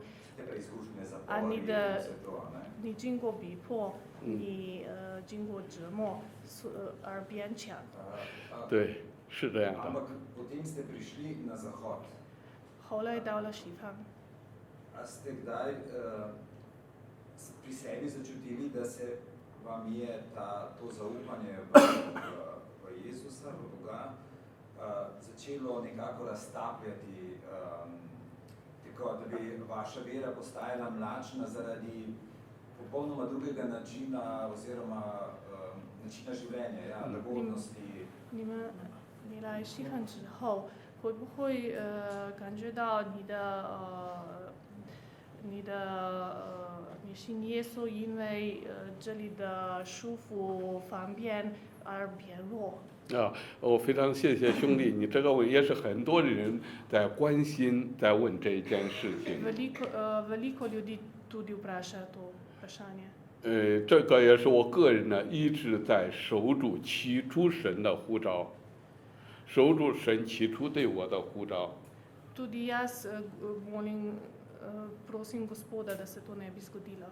你经过逼迫，你经过折磨，而勉强。对，是这样的。 Ampak potem ste prišli na zahod. 后来到了西方。 A ste kdaj pri sebi začutili, da se vam je to zaupanje v Jezusa, v Boga, začelo nekako raztapljati, tako da bi vaša vera postajala mlačna zaradi popolnoma drugega načina oziroma načina življenja, lagodnosti? 你来西汉之后，会不会感觉到你信耶稣，因为这里的舒服方便而变弱？我非常谢谢兄弟，你这个问也是很多人在关心，在问这一件事情。Veliko ljudi tudi vpraša to vprašanje。这个也是我个人呢一直在守住起初神的呼召，守住神起初对我的呼召。Tudi jaz molim, prosim Gospoda, da se to ne bi zgodilo.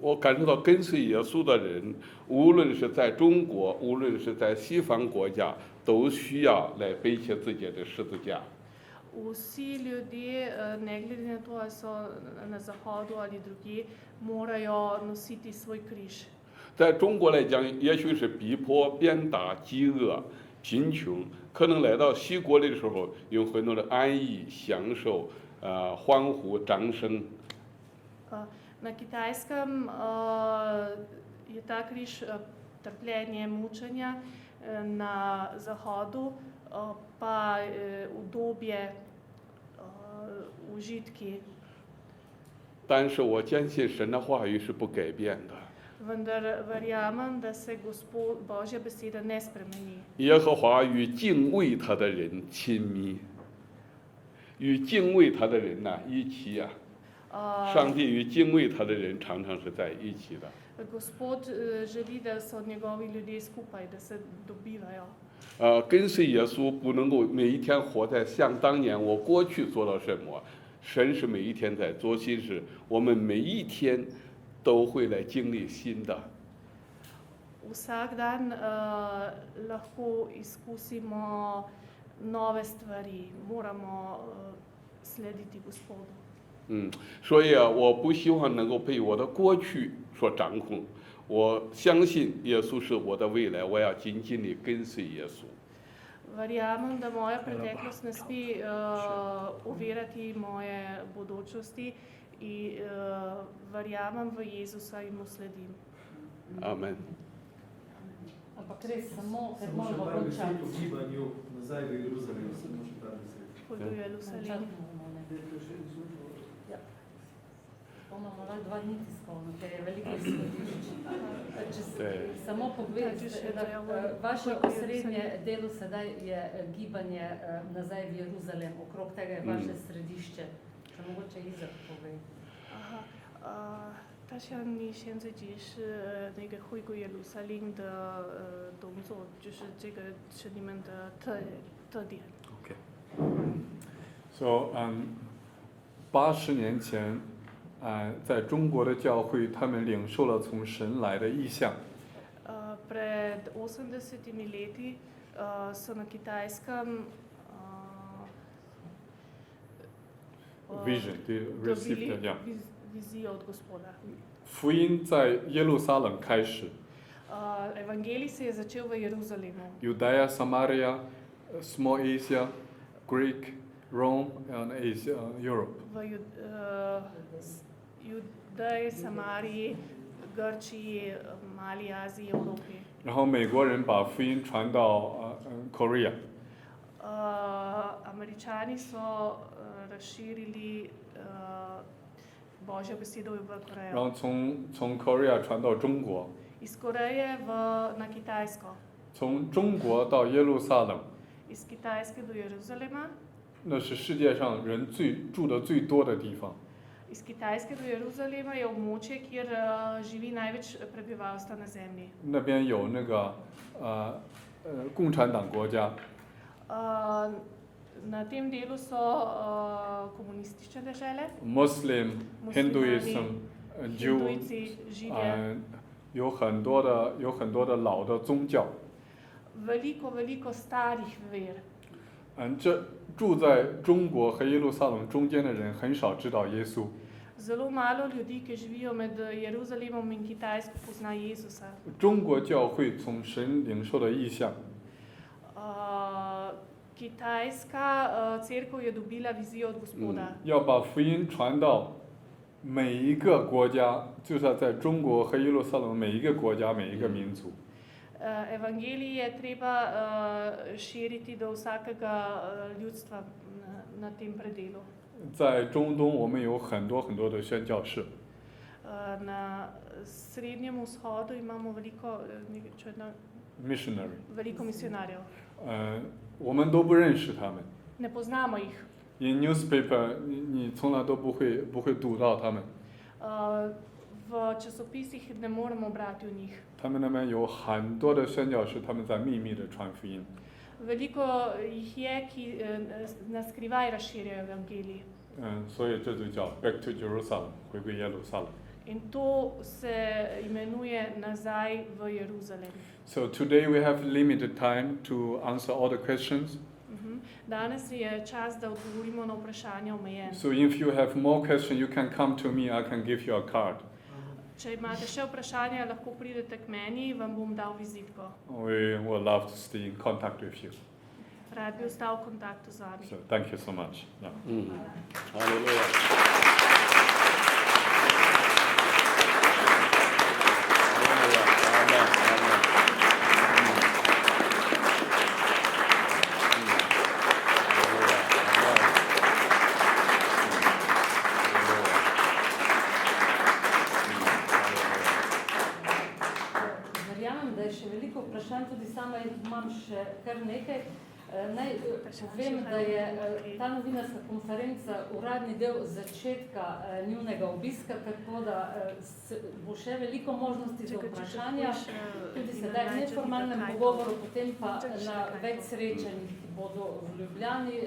我感受到跟随耶稣的人，无论是在中国，无论是在西方国家，都需要来背起自己的十字架。 Vsi ljudje, ne glede na to, ali so na zahodu ali drugje, morajo nositi svoj križ. 在中国来讲，也许是逼迫、鞭打、饥饿、贫穷，可能来到西国的时候，有很多的安逸、享受、欢呼、掌声。 Na Kitajskem je ta križ trpljenje, mučenja, na zahodu pa udobje, užitki. 但是我坚信神的话语是不改变的。Vendar verjamem, da se Božja beseda ne spremeni. 耶和华与敬畏他的人亲密，与敬畏他的人呐、一起呀、上帝与敬畏他的人常常是在一起的。 Gospod želi, da so njegovi ljudje skupaj, da se dobivajo. 跟随耶稣不能够每一天活在像当年我过去做了什么，神是每一天在做新事，我们每一天都会来经历新的。 Vsak dan lahko izkusimo nove stvari, moramo slediti Gospodu. 所以啊，我不希望能够被我的过去所掌控。我相信耶稣是我的未来，我要紧紧地跟随耶稣。 Verjamem, da moja preteklost ne sme ovirati moje bodočnosti in verjamem v Jezusa in mu sledim. Amen. Ampak res samo, ker Samo še moramo par besed o končati. gibanju nazaj v Jeruzalem, samo še par besed. Pojdu v Jerusalem. Ja. To imamo lahko 2 dni tiskovno, ker je veliko izhodišč. Samo povedati, da vaše osrednje delo sedaj je gibanje nazaj v Jeruzalem, okrog tega je vaše središče. Če mogoče Izak pove. 他像你现在就是那个回归耶路撒冷的动作，就是这个是你们的特点。 Okay. So, 80年前，在中国的教会，他们领受了从神来的意象。 Pred 80 leti so na Kitajskem Vision, they received it, yeah. vizijo od Gospoda. 福音在耶路撒冷开始， Evangelij se je začel v Jeruzalemu. Judea, Samaria, Small Asia, Greek, Rome, and Asia, Europe. V Judeji, Samariji, Grčiji, Mali Aziji, Evropi. 然后美国人把福音传到Korea， Američani so razširili Božjo besedo v 然后 Korejo. 从 Korea 传到中国， Iz Koreje na Kitajsko. 从中国到耶路撒冷， Iz Kitajske do Jeruzalema. 那是世界上人住的最多的地方。 Iz Kitajske do Jeruzalema je območje, kjer živi največ prebivalstva na zemlji. 那边有那个共产党国家， Na tem delu so komunistične dežele, Muslim, Hinduism, Jew， Hindujci, Židje. 有很多的老的宗教。 Veliko starih ver. 这住在中国和耶路撒冷中间的人很少知道耶稣。 Zelo malo ljudi, ki živijo med Jeruzalemom in Kitajsko, pozna Jezusa. 中国教会从神领受的意象， Kitajska cerkev je dobila vizijo od Gospoda. 要把福音传到每一个国家，就是在中国和耶路撒冷每一个国家、每一个民族。 Evangelij je treba širiti do vsakega ljudstva na tem predelu. 在中东，我们有很多的宣教士。 Na Srednjem vzhodu imamo missionary， veliko misionarjev. 我们都不认识他们。 Ne poznamo jih. In newspaper， 你从来都不会读到他们。 V časopisih ne moremo brati o njih. 他们那边有很多的宣教士，他们在秘密的传福音。 Veliko jih je, ki na skrivaj razširjajo evangelij. 所以这就叫 Back to Jerusalem， 回归耶路撒冷。 In to se imenuje nazaj v Jeruzalem. So today we have limited time to answer all the questions. Danes je čas, da odgovorimo na vprašanja omejen. So if you have more questions, you can come to me. I can give you a card. Če imate še vprašanja, lahko pridete k meni, vam bom dal vizitko. We would love to stay in contact with you. Rad bi ostal v kontaktu z vami. So thank you so much. Yeah. Hallelujah. verjamem, da je še veliko vprašanj, tudi sama imam še kar nekaj. Naj povem, da je ta novinarska konferenca uradni del začetka njunega obiska, tako da bo še veliko možnosti za vprašanja, tudi sedaj v neformalnem pogovoru, potem pa na več srečanjih, ki bodo v Ljubljani,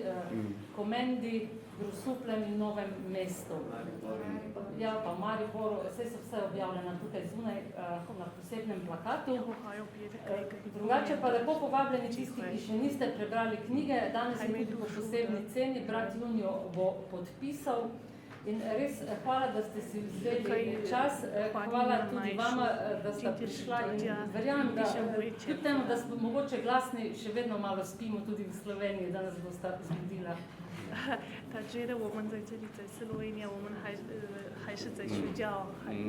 Komendi, Grosupljem in Novem mestu. Ja, pa v Mariboru, vse so vse objavljena tukaj zunaj na posebnem plakatu. Drugače pa lepo povabljeni tisti, ki še niste prebrali knjige, danes je tudi po posebni ceni, brat Junijo bo podpisal. In res hvala, da ste si vzeli čas, hvala tudi vama, da ste prišla in verjamem, da kljub temu, da smo mogoče glasni, še vedno malo spimo tudi v Sloveniji, da nas bo sta zbudila. 他觉得我们在这里在斯洛文尼亚，我们还是在睡觉，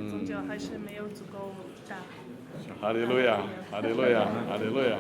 宗教还是没有足够大。哈利路亚，哈利路亚，哈利路亚。